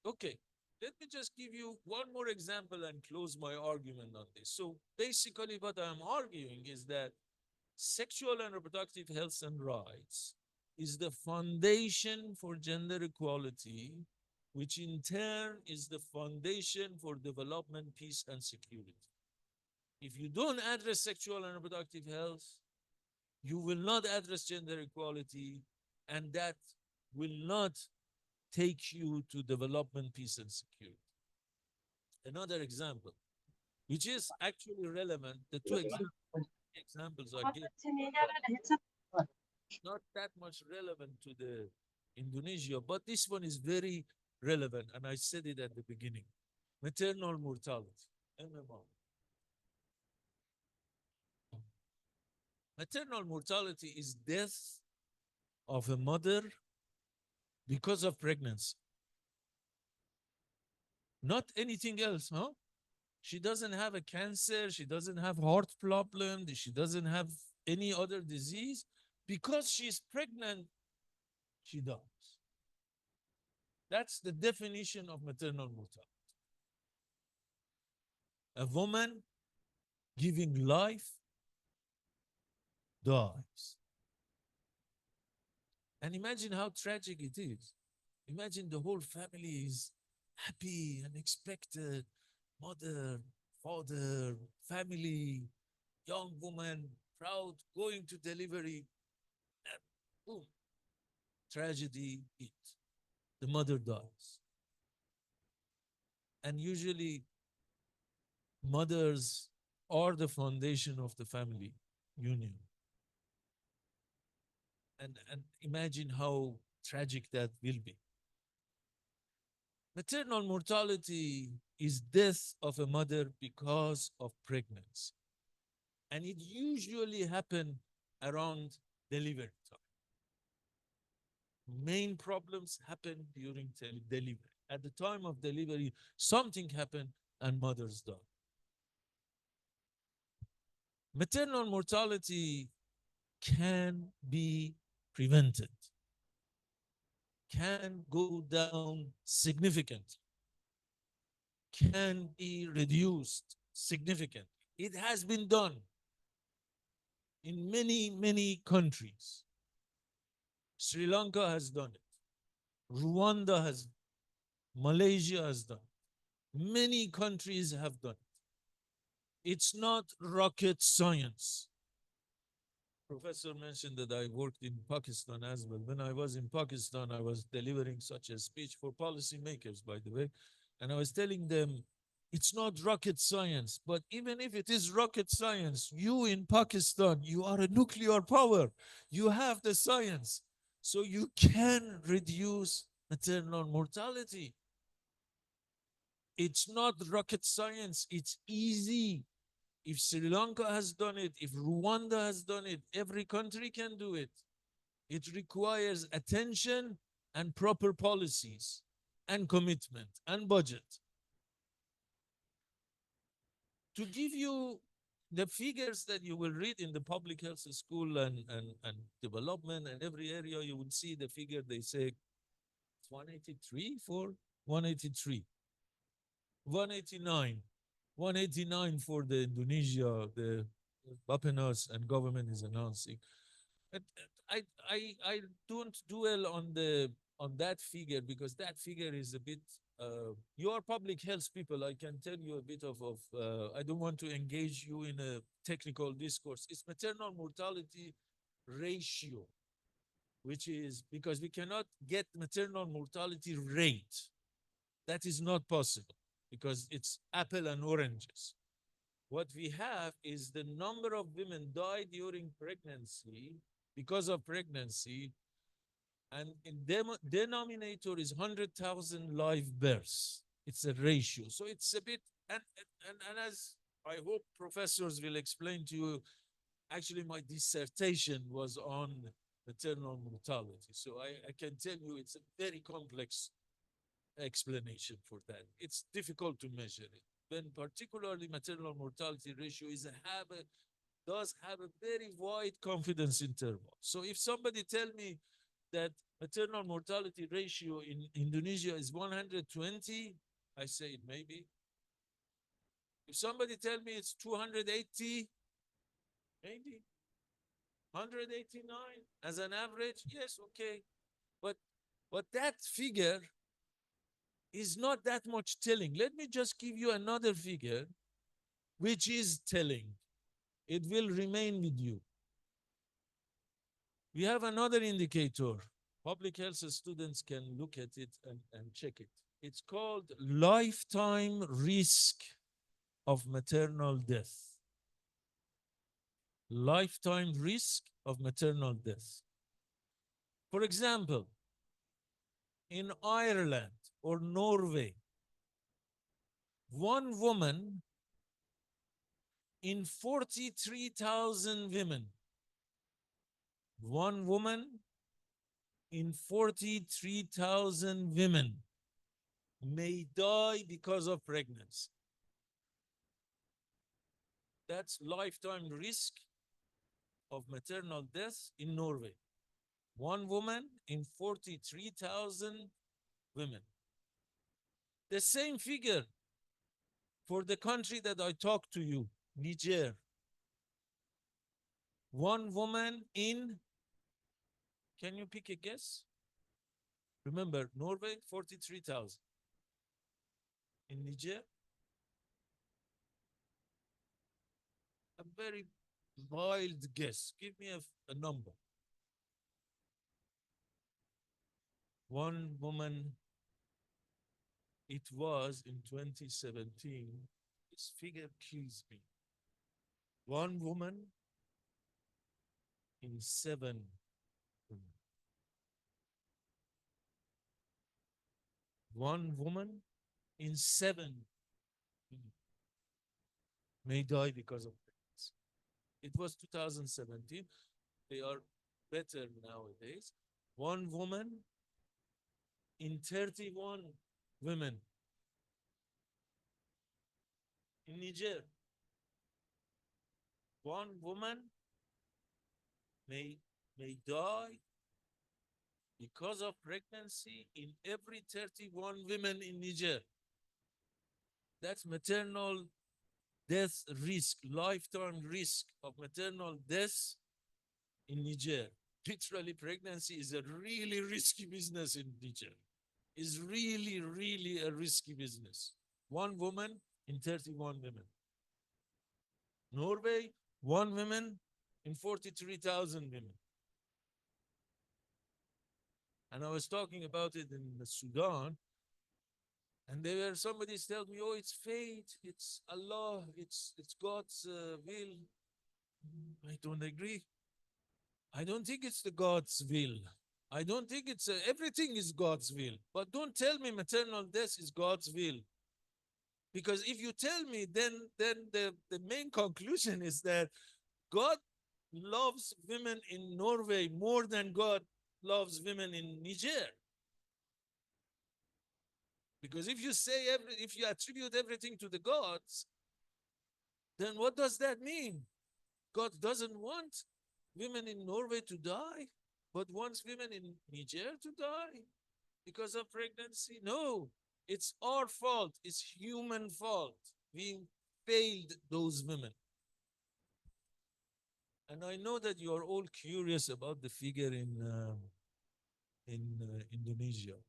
Okay, let me just give you one more example and close my argument on this. So basically what I'm arguing is that sexual and reproductive health and rights is the foundation for gender equality, which in turn is the foundation for development, peace, and security. If you don't address sexual and reproductive health, you will not address gender equality, and that will not take you to development, peace, and security. Another example, which is actually relevant, the two examples I gave, not that much relevant to the Indonesia, but this one is very relevant, and I said it at the beginning. Maternal mortality, MMR. Maternal mortality is death of a mother because of pregnancy. Not anything else, huh? She doesn't have a cancer, she doesn't have heart problem, she doesn't have any other disease. Because she's pregnant, she dies. That's the definition of maternal mortality. A woman giving life dies. And imagine how tragic it is. Imagine the whole family is happy and expected. Mother, father, family, young woman, proud, going to delivery. And boom, tragedy hit. The mother dies. And usually mothers are the foundation of the family union. And imagine how tragic that will be. Maternal mortality is death of a mother because of pregnancy. And it usually happens around delivery time. Main problems happen during delivery. At the time of delivery, something happened and mothers die. Maternal mortality can be prevented, can go down significantly, can be reduced significantly. It has been done in many, many countries. Sri Lanka has done it. Rwanda has, Malaysia has done it. Many countries have done it. It's not rocket science. Professor mentioned that I worked in Pakistan as well. When I was in Pakistan, I was delivering such a speech for policymakers, by the way. And I was telling them, it's not rocket science, but even if it is rocket science, you in Pakistan, you are a nuclear power. You have the science. So you can reduce maternal mortality. It's not rocket science. It's easy. If Sri Lanka has done it, if Rwanda has done it, every country can do it. It requires attention and proper policies and commitment and budget. To give you the figures that you will read in the public health school and development and every area, you will see the figure they say 183 for 183, 189. 189 for the Indonesia, the Bapenas and government is announcing. I don't dwell on that figure because that figure is a bit. You are public health people. I can tell you a bit of. I don't want to engage you in a technical discourse. It's maternal mortality ratio, which is because we cannot get maternal mortality rate. That is not possible because it's apple and oranges. What we have is the number of women die during pregnancy because of pregnancy, and in denominator is 100,000 live births. It's a ratio. So it's a bit, and as I hope professors will explain to you, actually my dissertation was on maternal mortality. So I can tell you it's a very complex explanation for that. It's difficult to measure it. When particularly maternal mortality ratio does have a very wide confidence interval. So if somebody tell me that maternal mortality ratio in Indonesia is 120, I say it may be. If somebody tell me it's 280, maybe. 189 as an average, yes, okay. But that figure is not that much telling. Let me just give you another figure, which is telling. It will remain with you. We have another indicator, Public health students can look at it and check it. It's called lifetime risk of maternal death. Lifetime risk of maternal death. For example, in Ireland or Norway, one woman in 43,000 women, one woman in 43,000 women may die because of pregnancy. That's lifetime risk of maternal death in Norway. One woman in 43,000 women. The same figure for the country that I talked to you, Niger. One woman in, can you pick a guess? Remember, Norway, 43,000. In Niger, a very wild guess. Give me a number. One woman, it was in 2017. This figure kills me. One woman in 7 women. One woman in 7 women may die because of pregnancy. It was 2017. They are better nowadays. One woman in 31 women in Niger. One woman may die because of pregnancy in every 31 women in Niger. That's maternal death risk, lifetime risk of maternal death in Niger. Literally, pregnancy is a really risky business in Niger. It's really, really a risky business. One woman in 31 women. Norway, one woman in 43,000 women. And I was talking about it in Sudan, and there were somebody's telling me, oh, it's fate, it's Allah, it's God's will. I don't agree. I don't think it's the God's will. I don't think it's everything is God's will. But don't tell me maternal death is God's will. Because if you tell me, then the main conclusion is that God loves women in Norway more than God loves women in Niger. Because if you say if you attribute everything to the gods, then what does that mean? God doesn't want women in Norway to die, but wants women in Niger to die because of pregnancy? No, it's our fault. It's human fault. We failed those women. And I know that you are all curious about the figure in Indonesia.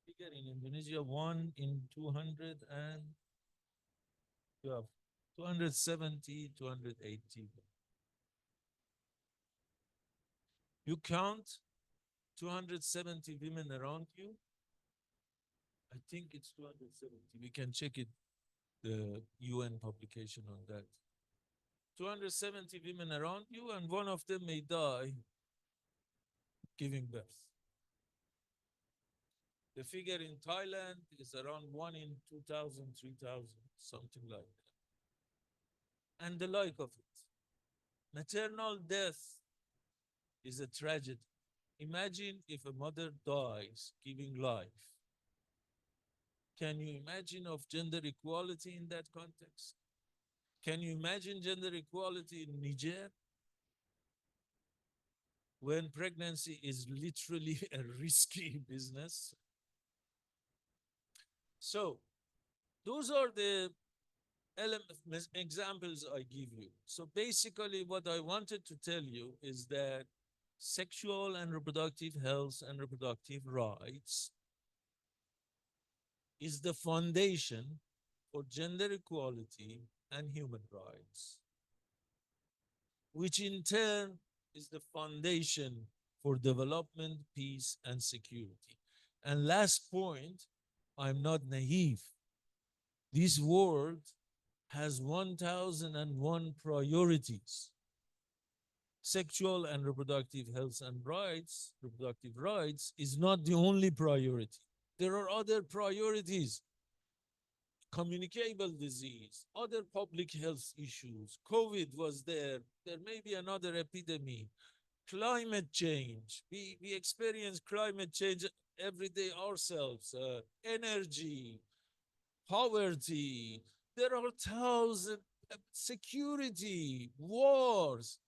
Figure in Indonesia, 1 in 200 and you have 270, 280. You count 270 women around you. I think it's 270. We can check it, the UN publication on that. 270 women around you, and one of them may die giving birth. The figure in Thailand is around 1 in 2,000, 3,000, something like that. And the like of it. Maternal death is a tragedy. Imagine if a mother dies giving life. Can you imagine of gender equality in that context? Can you imagine gender equality in Niger? When pregnancy is literally a risky business. So, those are the examples I give you. So basically what I wanted to tell you is that sexual and reproductive health and reproductive rights is the foundation for gender equality and human rights, which in turn is the foundation for development, peace, and security. And last point, I'm not naive. This world has 1001 priorities. Sexual and reproductive health and rights, reproductive rights, is not the only priority. There are other priorities: communicable disease, other public health issues. COVID was there. There may be another epidemic. Climate change. We experience climate change every day ourselves. Energy, poverty. There are thousand security, wars.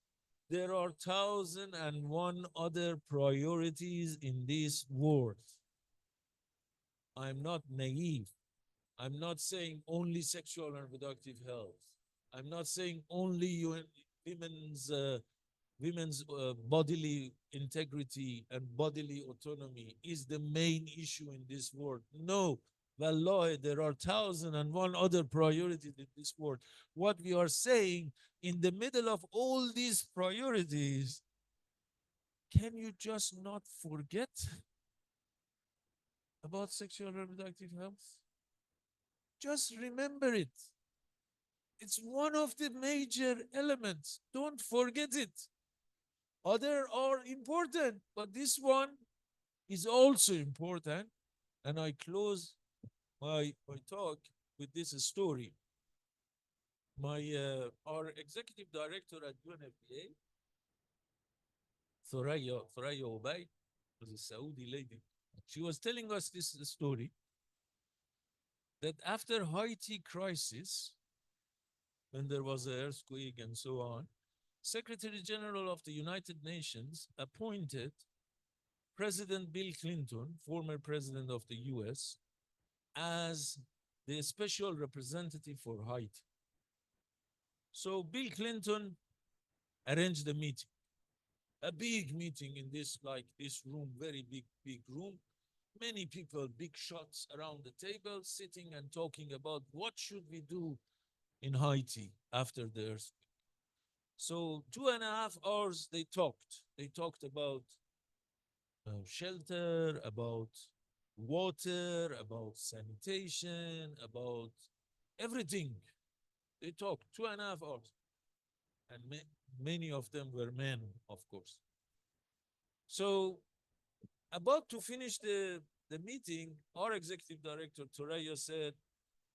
There are 1001 other priorities in this world. I'm not naive. I'm not saying only sexual and reproductive health. I'm not saying only women's bodily integrity and bodily autonomy is the main issue in this world. No, wallahi, there are 1001 other priorities in this world. What we are saying, in the middle of all these priorities, can you just not forget about sexual and reproductive health? Just remember it. It's one of the major elements. Don't forget it. Other are important, but this one is also important. And I close my talk with this story. Our executive director at UNFPA, Thoraya Obey, was a Saudi lady. She was telling us this story that after Haiti crisis, when there was an earthquake and so on, Secretary General of the United Nations appointed President Bill Clinton, former president of the US, as the special representative for Haiti. So Bill Clinton arranged a big meeting in this room, very big room. Many people, big shots around the table, sitting and talking about what should we do in Haiti after the earthquake. So 2.5 hours they talked. They talked about shelter, about water, about sanitation, about everything. They talked 2.5 hours. And many of them were men, of course. So about to finish the meeting, our executive director, Thoraya, said,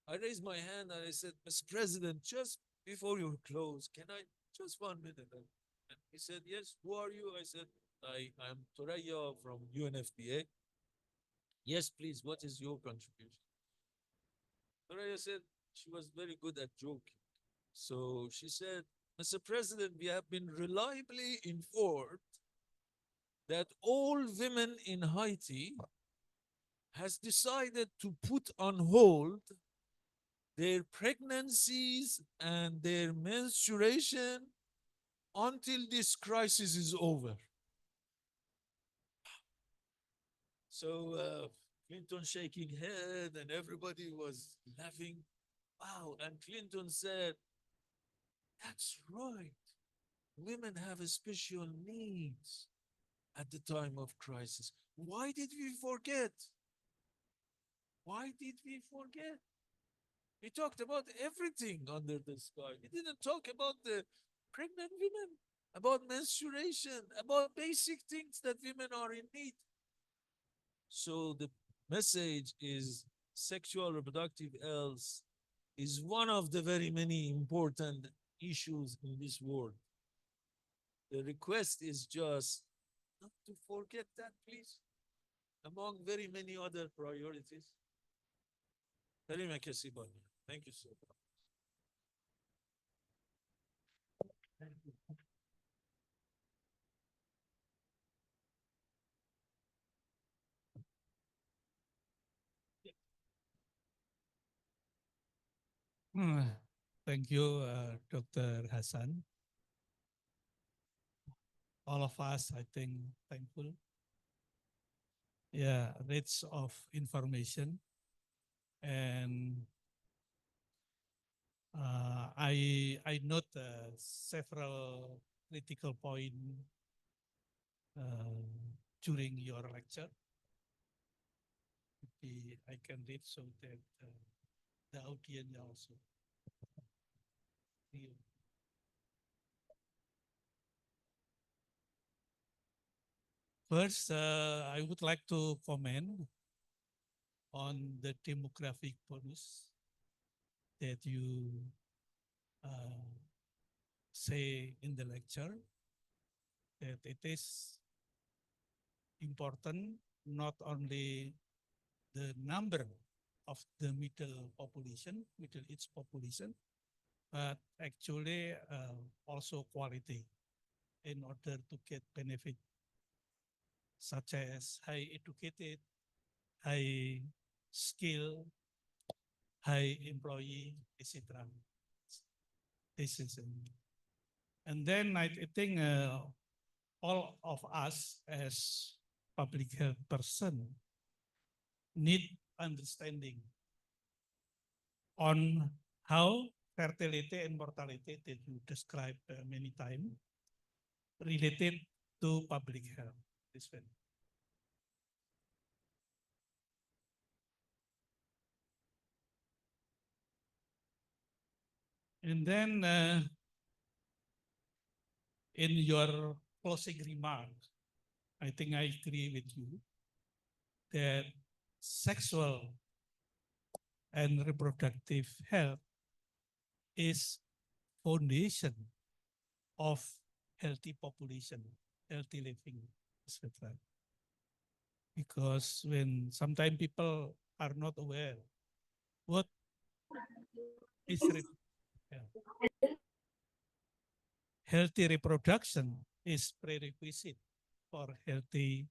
I raised my hand and I said, Mr. President, just before you close, can I just 1 minute? And he said, yes, who are you? I said, I'm Thoraya from UNFPA. Yes, please, what is your contribution? Thoraya said she was very good at joking. So she said, Mr. President, we have been reliably informed that all women in Haiti has decided to put on hold their pregnancies and their menstruation until this crisis is over. So Clinton shaking head and everybody was laughing. Wow. And Clinton said, that's right. Women have special needs at the time of crisis. Why did we forget? Why did we forget? We talked about everything under the sky. We didn't talk about the pregnant women, about menstruation, about basic things that women are in need. So the message is sexual reproductive health is one of the very many important issues in this world. The request is just not to forget that, please, among very many other priorities. Thank you so much. Hmm, Thank you, Dr. Hassan. All of us, I think, thankful. Yeah, rich of information. And I note several critical points during your lecture. I can read so that the audience also. Thank you. First, I would like to comment on the demographic bonus that you uh, say in the lecture, that it is important not only the number of the middle age population, but actually also quality in order to get benefit such as high educated, high skill, high employee, etc. This is, and then I think all of us as public health person need understanding on how fertility and mortality that you described many times related to public health. This one. And then in your closing remark, I think I agree with you that sexual and reproductive health is foundation of healthy population, healthy living, etc. Because when sometimes people are not aware what is yeah, healthy reproduction is prerequisite for healthy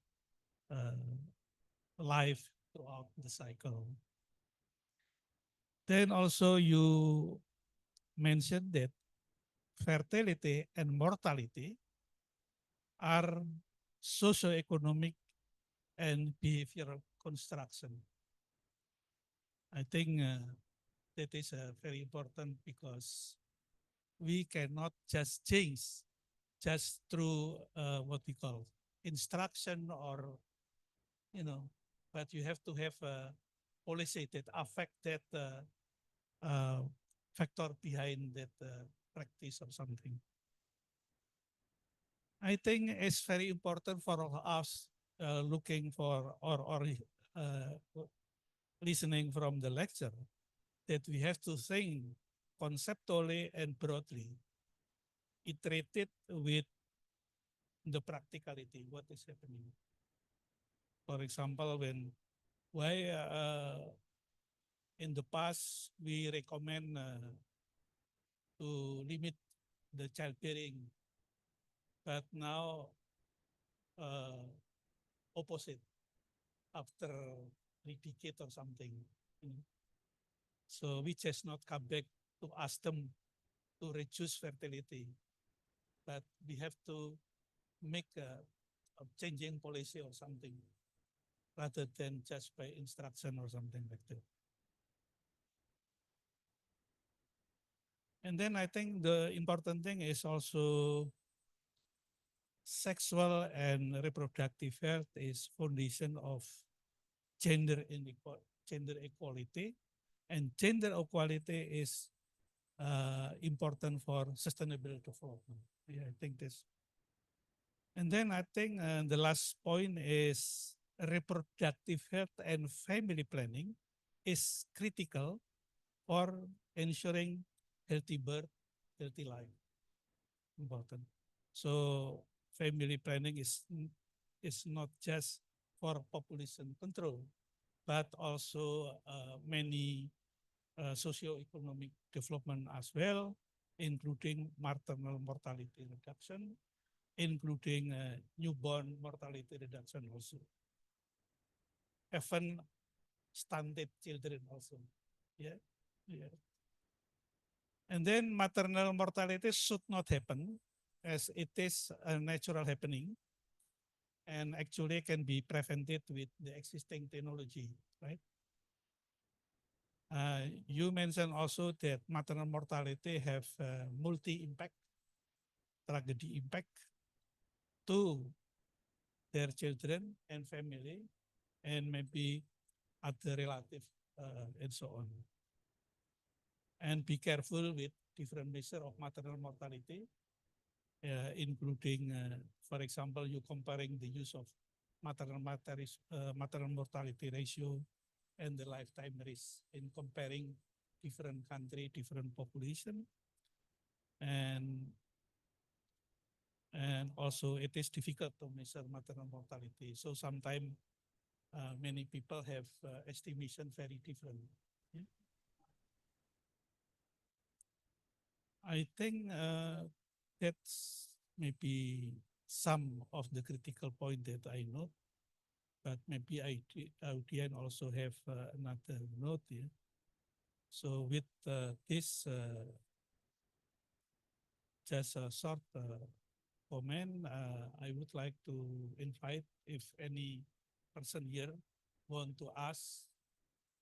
uh, life throughout the cycle. Then also you mentioned that fertility and mortality are socioeconomic and behavioral construction. I think that is very important because we cannot just change just through what we call instruction or, you know, but you have to have a policy that affect that factor behind that practice or something. I think it's very important for us looking for or listening from the lecture that we have to think conceptually and broadly, iterated with the practicality, what is happening. For example, why in the past we recommend to limit the childbearing, but now uh, opposite after a decade or something. You know? So we just not come back to ask them to reduce fertility, but we have to make a changing policy or something rather than just by instruction or something like that. And then I think the important thing is also sexual and reproductive health is foundation of gender gender equality, and gender equality is important for sustainable development. Yeah, I think this. And then I think the last point is reproductive health and family planning is critical for ensuring healthy birth, healthy life. Important. So family planning is not just for population control, but also many socio-economic development as well, including maternal mortality reduction, including newborn mortality reduction also. Even stunted children also. Yeah, yeah. And then maternal mortality should not happen as it is a natural happening and actually can be prevented with the existing technology, right? You mentioned also that maternal mortality have multi-impact, tragedy impact. Two, their children and family, and maybe other relative and so on. And be careful with different measure of maternal mortality, including, for example, you comparing the use of maternal mortality ratio and the lifetime risk in comparing different country, different population, and also it is difficult to measure maternal mortality. So sometimes many people have estimation very different. Yeah. I think that's maybe some of the critical point that I know, but maybe Audian also have another note here. So with this, just a short comment, I would like to invite if any person here want to ask,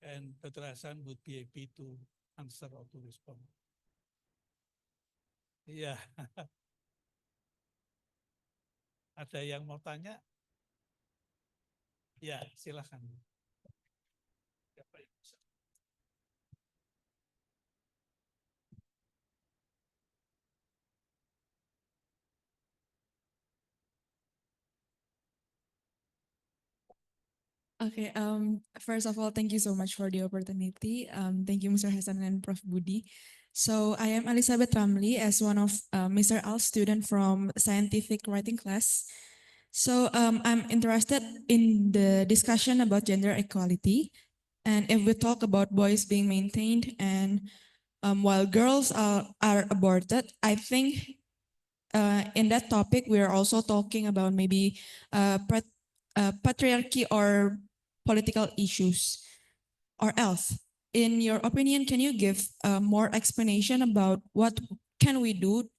and Dr. Hasan would be happy to answer or to respond. Iya. Ada yang mau tanya? Ya, silakan. Siapa yang bisa? Okay, first of all, thank you so much for the opportunity. Thank you, Mr. Hassan and Prof. Budi. So I am Elizabeth Ramli as one of Mr. Al's student from scientific writing class. So I'm interested in the discussion about gender equality. And if we talk about boys being maintained and while girls are aborted, I think in that topic, we are also talking about maybe patriarchy or political issues, or else. In your opinion, can you give more explanation about what can we do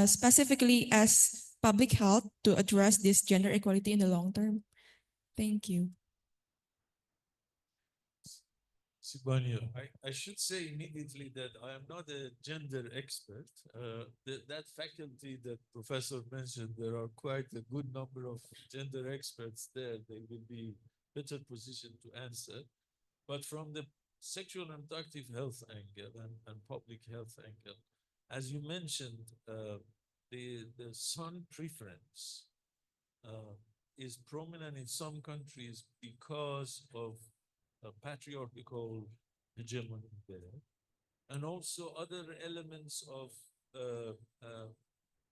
specifically as public health to address this gender equality in the long term? Thank you. Sibanyo, I should say immediately that I am not a gender expert. That faculty that Professor mentioned, there are quite a good number of gender experts there. They will be better positioned to answer. But from the sexual and reproductive health angle and public health angle, as you mentioned, the son preference is prominent in some countries because of a patriarchal hegemony there, and also other elements of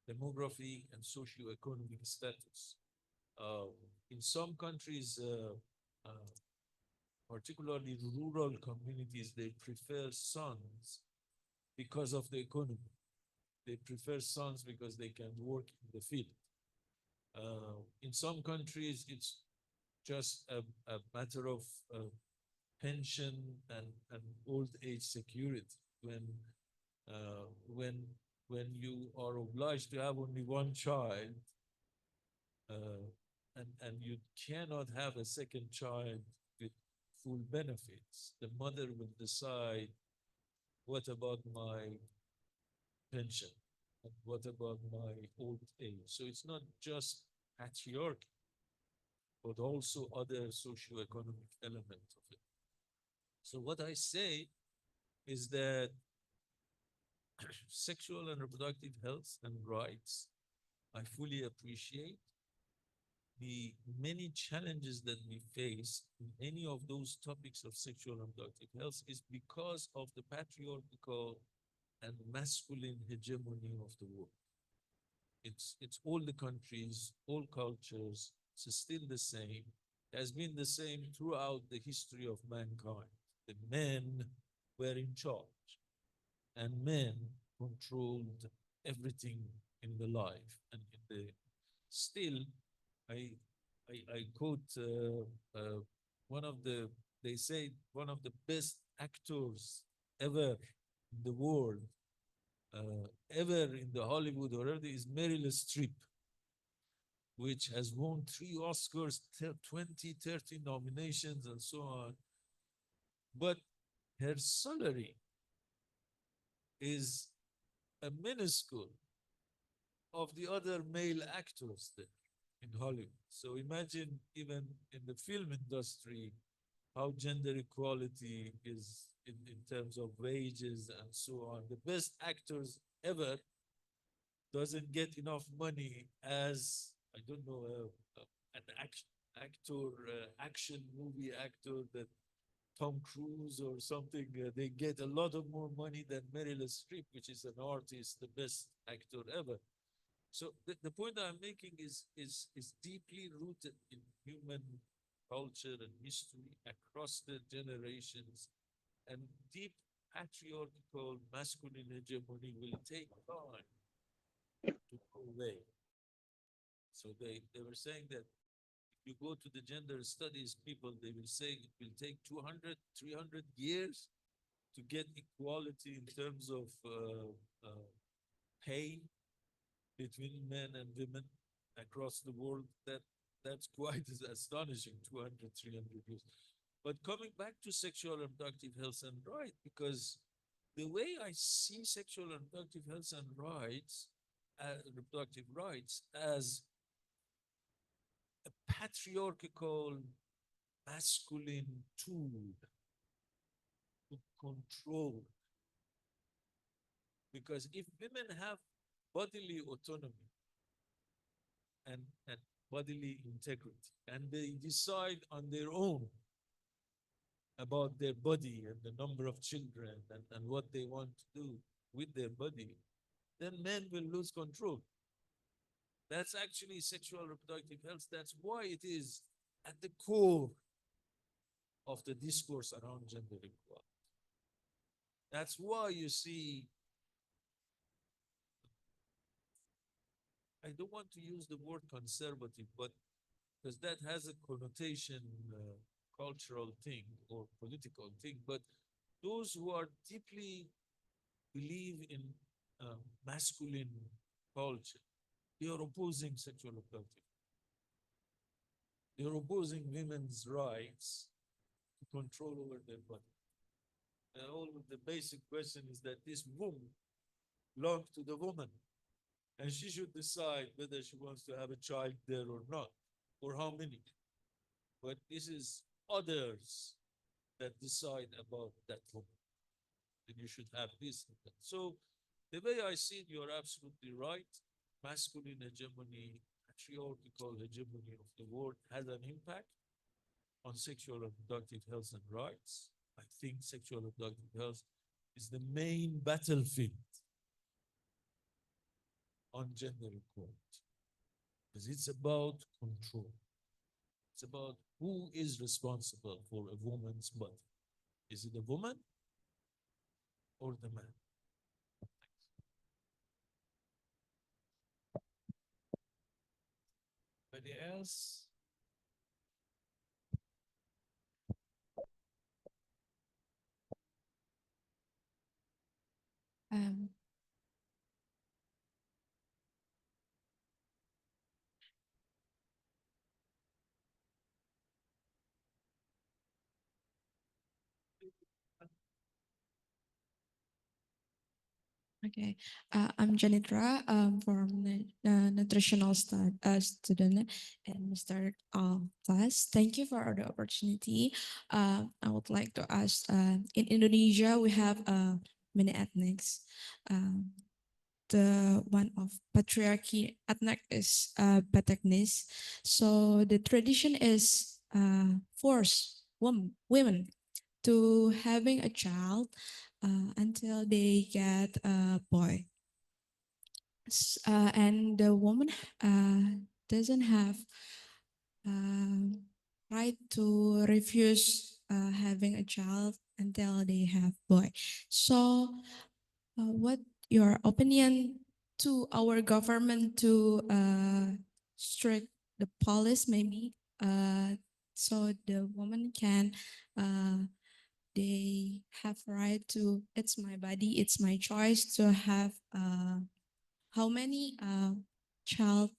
demographic and socio-economic status. In some countries, particularly rural communities, they prefer sons because of the economy. They prefer sons because they can work in the field. In some countries, it's just a matter of pension and old age security. When you are obliged to have only one child, and you cannot have a second child with full benefits, the mother will decide, what about my pension? And what about my old age? So it's not just patriarchy, but also other socio-economic elements of it. So what I say is that sexual and reproductive health and rights, I fully appreciate. The many challenges that we face in any of those topics of sexual and reproductive health is because of the patriarchal and masculine hegemony of the world. It's all the countries, all cultures, it's still the same. It has been the same throughout the history of mankind. The men were in charge, and men controlled everything in the life and in the. Still, I quote one of the, they say one of the best actors ever in the world, ever in the Hollywood or ever, is Meryl Streep, which has won 3 Oscars, 20, 30 nominations, and so on. But her salary is a minuscule of the other male actors there. in Hollywood. So imagine even in the film industry, how gender equality is in terms of wages and so on. The best actors ever doesn't get enough money as, I don't know, an action movie actor that Tom Cruise or something. They get a lot of more money than Meryl Streep, which is an artist, the best actor ever. So the point I'm making is deeply rooted in human culture and history across the generations, and deep patriarchal masculine hegemony will take time to go away. So they were saying that if you go to the gender studies people, they will say it will take 200, 300 years to get equality in terms of pay between men and women across the world. That's quite astonishing, 200, 300 years. But coming back to sexual and reproductive health and right, because the way I see sexual and reproductive health and rights, reproductive rights, as a patriarchal masculine tool to control. Because if women have bodily autonomy and bodily integrity, and they decide on their own about their body and the number of children and what they want to do with their body, then men will lose control. That's actually sexual reproductive health. That's why it is at the core of the discourse around gender equality. That's why you see, I don't want to use the word conservative, but because that has a connotation, cultural thing or political thing, but those who are deeply believe in masculine culture, they are opposing sexual reproductive. They are opposing women's rights to control over their body. And all the basic question is that this womb belongs to the woman, and she should decide whether she wants to have a child there or not, or how many. But this is others that decide about that woman. And you should have this and that. So the way I see it, you're absolutely right. Masculine hegemony, patriarchal hegemony of the world has an impact on sexual and reproductive health and rights. I think sexual and reproductive health is the main battlefield on gender equality, because it's about control. It's about who is responsible for a woman's body. Is it the woman or the man? Anybody else? Um, Okay, I'm Janitra from the nutritional student in Mr. Class. Thank you for the opportunity. I would like to ask, in Indonesia, we have many ethnics. The one of patriarchy ethnic is Bataknis. So the tradition is force women to having a child until they get a boy. And the woman doesn't have right to refuse having a child until they have boy. So what your opinion to our government to strict the police maybe so the woman can they have right to it's my body, it's my choice to have how many child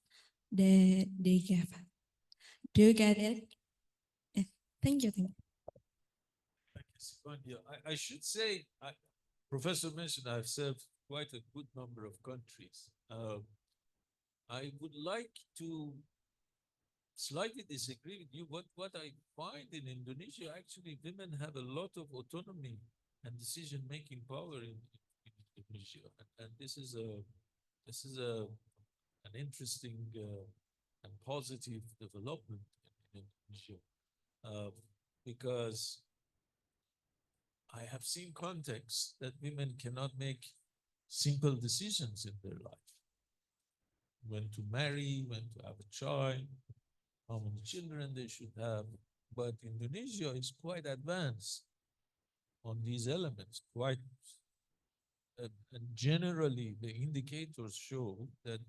they give. Do you get it? Yeah. Thank you. Thank you. Thank you, Sifandia. I should say, Professor mentioned I've served quite a good number of countries. I would like to slightly disagree with you. What I find in Indonesia, actually, women have a lot of autonomy and decision-making power in Indonesia, and this is an interesting and positive development in Indonesia, because I have seen contexts that women cannot make simple decisions in their life. When to marry, when to have a child, how many children they should have. But Indonesia is quite advanced on these elements, and generally the indicators show that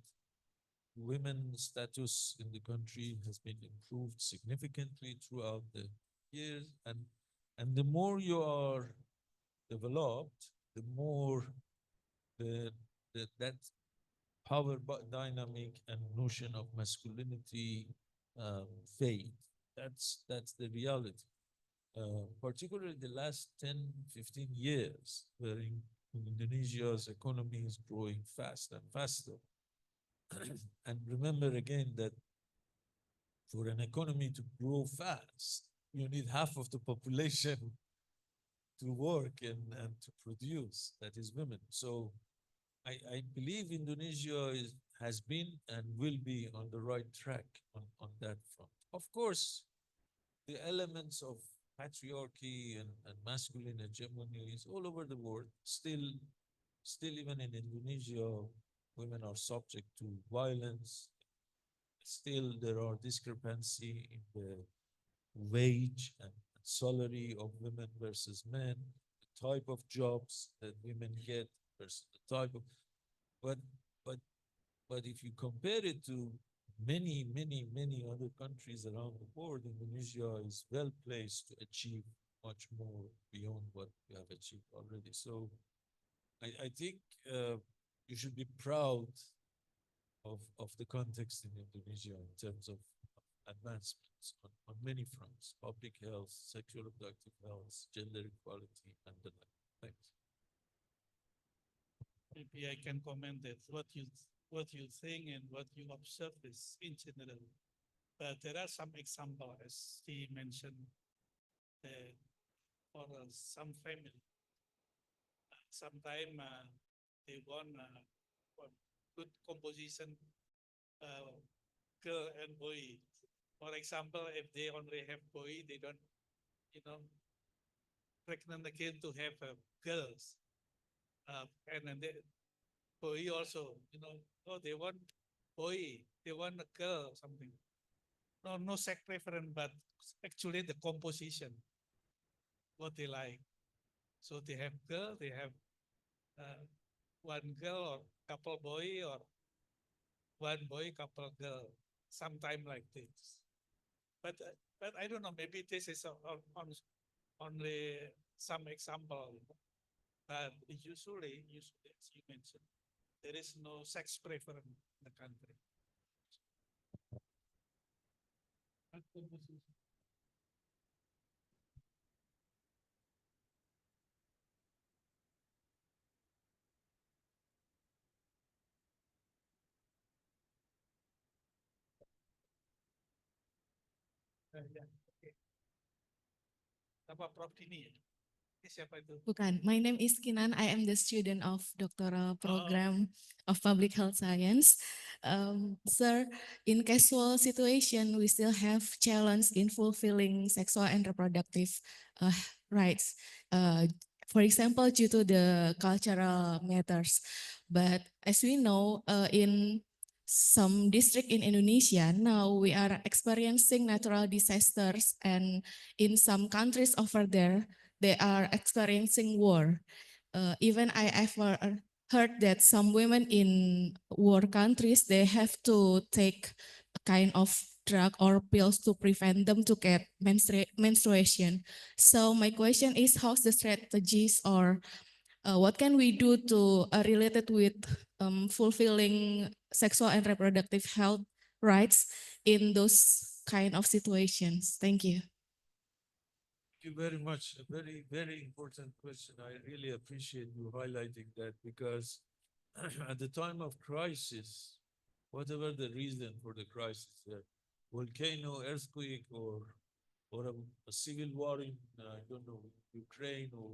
women's status in the country has been improved significantly throughout the years, and the more you are developed, the more the, that power dynamic and notion of masculinity fade. That's the reality. Particularly the last 10, 15 years, where Indonesia's economy is growing fast and faster. And remember again that for an economy to grow fast, you need half of the population to work and to produce, that is women. So I believe Indonesia has been and will be on the right track on that front. Of course, the elements of patriarchy and masculine hegemony is all over the world. Still even in Indonesia, women are subject to violence. Still, there are discrepancy in the wage and salary of women versus men, the type of jobs that women get versus the type of, but but but if you compare it to many other countries around the world, Indonesia is well placed to achieve much more beyond what we have achieved already. So I think you should be proud of the context in Indonesia in terms of advancements on many fronts: public health, sexual reproductive health, gender equality, and the like. Thanks. Maybe I can comment that what you think and what you observe is in general. But there are some examples, as he mentioned, that for some family, sometimes they want good composition, uh, girl and boy. For example, if they only have boy, they don't, you know, pregnant again to have girls. And then they, boy also, oh, they want boy, they want a girl or something. No sex preference, but actually the composition, what they like. So they have girl, they have one girl or couple boy, or one boy, couple girl, sometime like this. But but I don't know. Maybe this is only some example. But usually, as you mentioned, there is no sex preference in the country. Ya, oke. Apa Prof Dini ya? Ini siapa itu? Bukan, my name is Kinan. I am the student of doctoral program of public health science. Sir, in casual situation, we still have challenge in fulfilling sexual and reproductive rights. For example, due to the cultural matters. But as we know, in some district in Indonesia, now we are experiencing natural disasters, and in some countries over there, they are experiencing war. Even I ever heard that some women in war countries, they have to take a kind of drug or pills to prevent them to get menstruation. So my question is, how's the strategies, or what can we do to related with fulfilling sexual and reproductive health rights in those kind of situations? Thank you. Thank you very much. A very important question. I really appreciate you highlighting that, because at the time of crisis, whatever the reason for the crisis, volcano, earthquake, or a civil war in I don't know, Ukraine or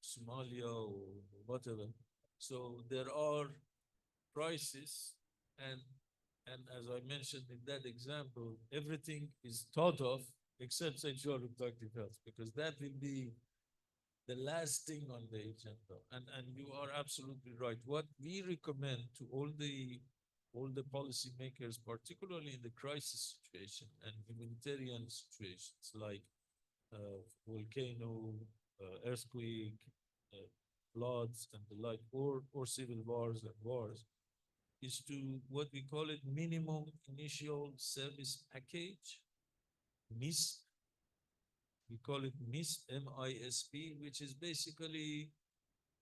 Somalia or whatever. So there are crises, and and as I mentioned in that example, everything is thought of except sexual reproductive health, because that will be the last thing on the agenda. And you are absolutely right. What we recommend to all the policymakers, particularly in the crisis situation and humanitarian situations like volcano, earthquake, uh, floods, and the like, or civil wars and wars, is to what we call it minimum initial service package, MISP. We call it MISP, MISP, which is basically,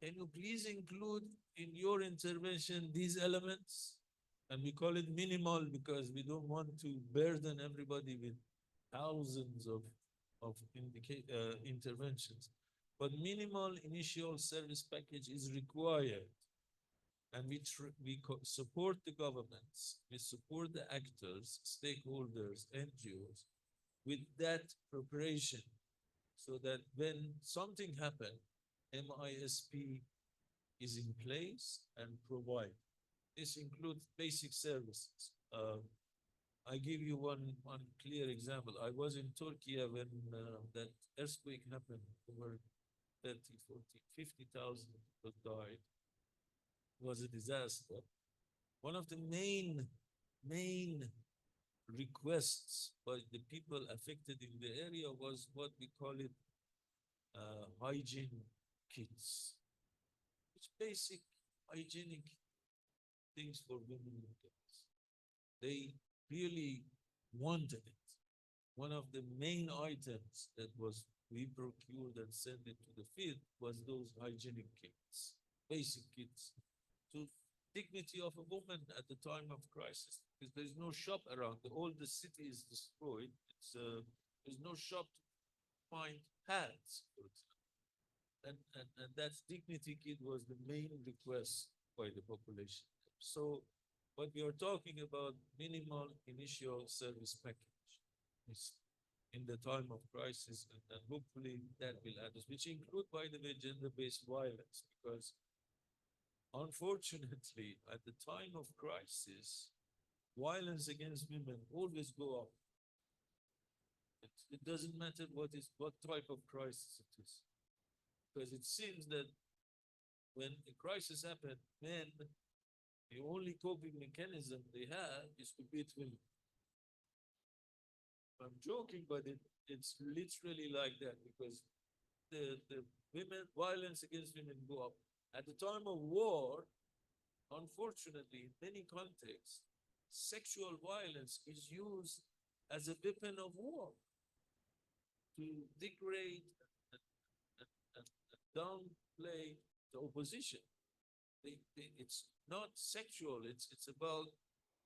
can you please include in your intervention these elements? And we call it minimal because we don't want to burden everybody with thousands of interventions. But minimal initial service package is required. And support the governments, we support the actors, stakeholders, NGOs with that preparation, so that when something happens, MISP is in place and provide. This includes basic services. I give you one clear example. I was in Turkey when that earthquake happened. Over 30, 40, 50,000 people died. It was a disaster. One of the main requests by the people affected in the area was what we call it hygiene kits. It's basic hygienic things for women and girls. They really wanted it. One of the main items that was we procured and sent it to the field was those hygienic kits, basic kits to dignity of a woman at the time of crisis, because there's no shop around. All the city is destroyed. There's no shop to find pads, for example. And that dignity kit was the main request by the population. So what we are talking about, minimal initial service package is in the time of crisis, and hopefully that will address, which include, by the way, gender-based violence, because unfortunately, at the time of crisis, violence against women always go up. It doesn't matter what type of crisis it is, because it seems that when a crisis happens, men, the only coping mechanism they have is to beat women. I'm joking, but it's literally like that, because the women violence against women go up. At the time of war, unfortunately, in many contexts, sexual violence is used as a weapon of war to degrade and downplay the opposition. It's not sexual, it's about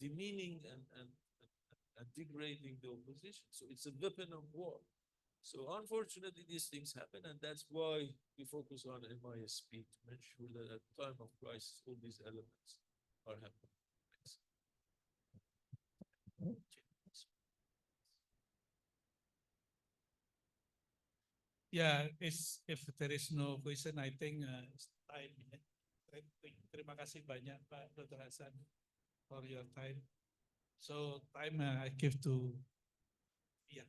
demeaning and degrading the opposition. So it's a weapon of war. So unfortunately, these things happen, and that's why we focus on MISP to make sure that at the time of crisis, all these elements are happening. Thanks. Yeah, if there is no question, I think it's time. Terima kasih banyak Pak Dr. Hasan for your time. So time I give to yeah.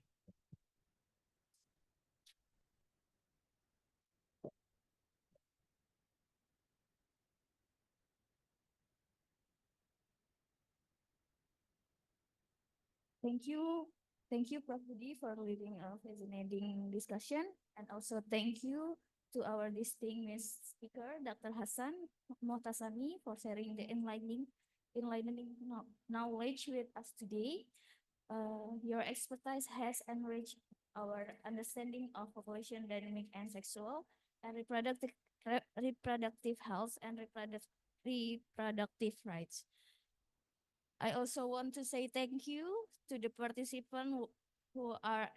Thank you. Thank you, Prof. Budi, for leading a fascinating discussion. And also thank you to our distinguished speaker, Dr. Hasan Mohtasami, for sharing the enlightening knowledge with us today. Your expertise has enriched our understanding of population dynamic and sexual and reproductive health and reproductive rights. I also want to say thank you to the participants who are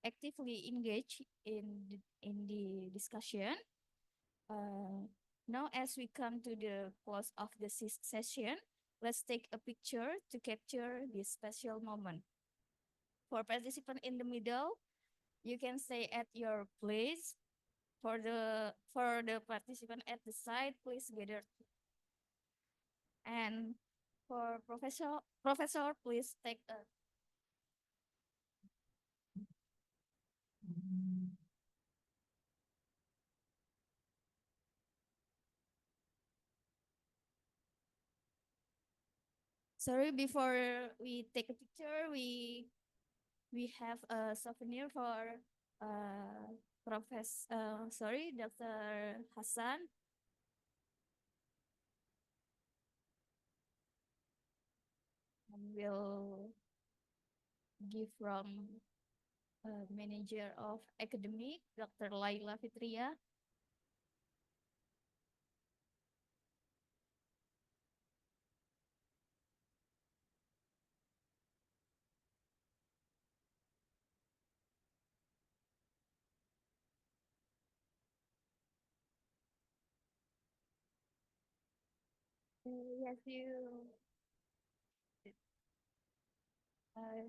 actively engaged in the discussion. Now, as we come to the close of the session, let's take a picture to capture this special moment. For participant in the middle, you can stay at your place. For the participant at the side, please gather. And for professor, please take a. Sorry, before we take a picture, we have a souvenir for Dr. Hassan. And will give from manager of academic, Dr. Laila Fitria. Yes, you. Uh,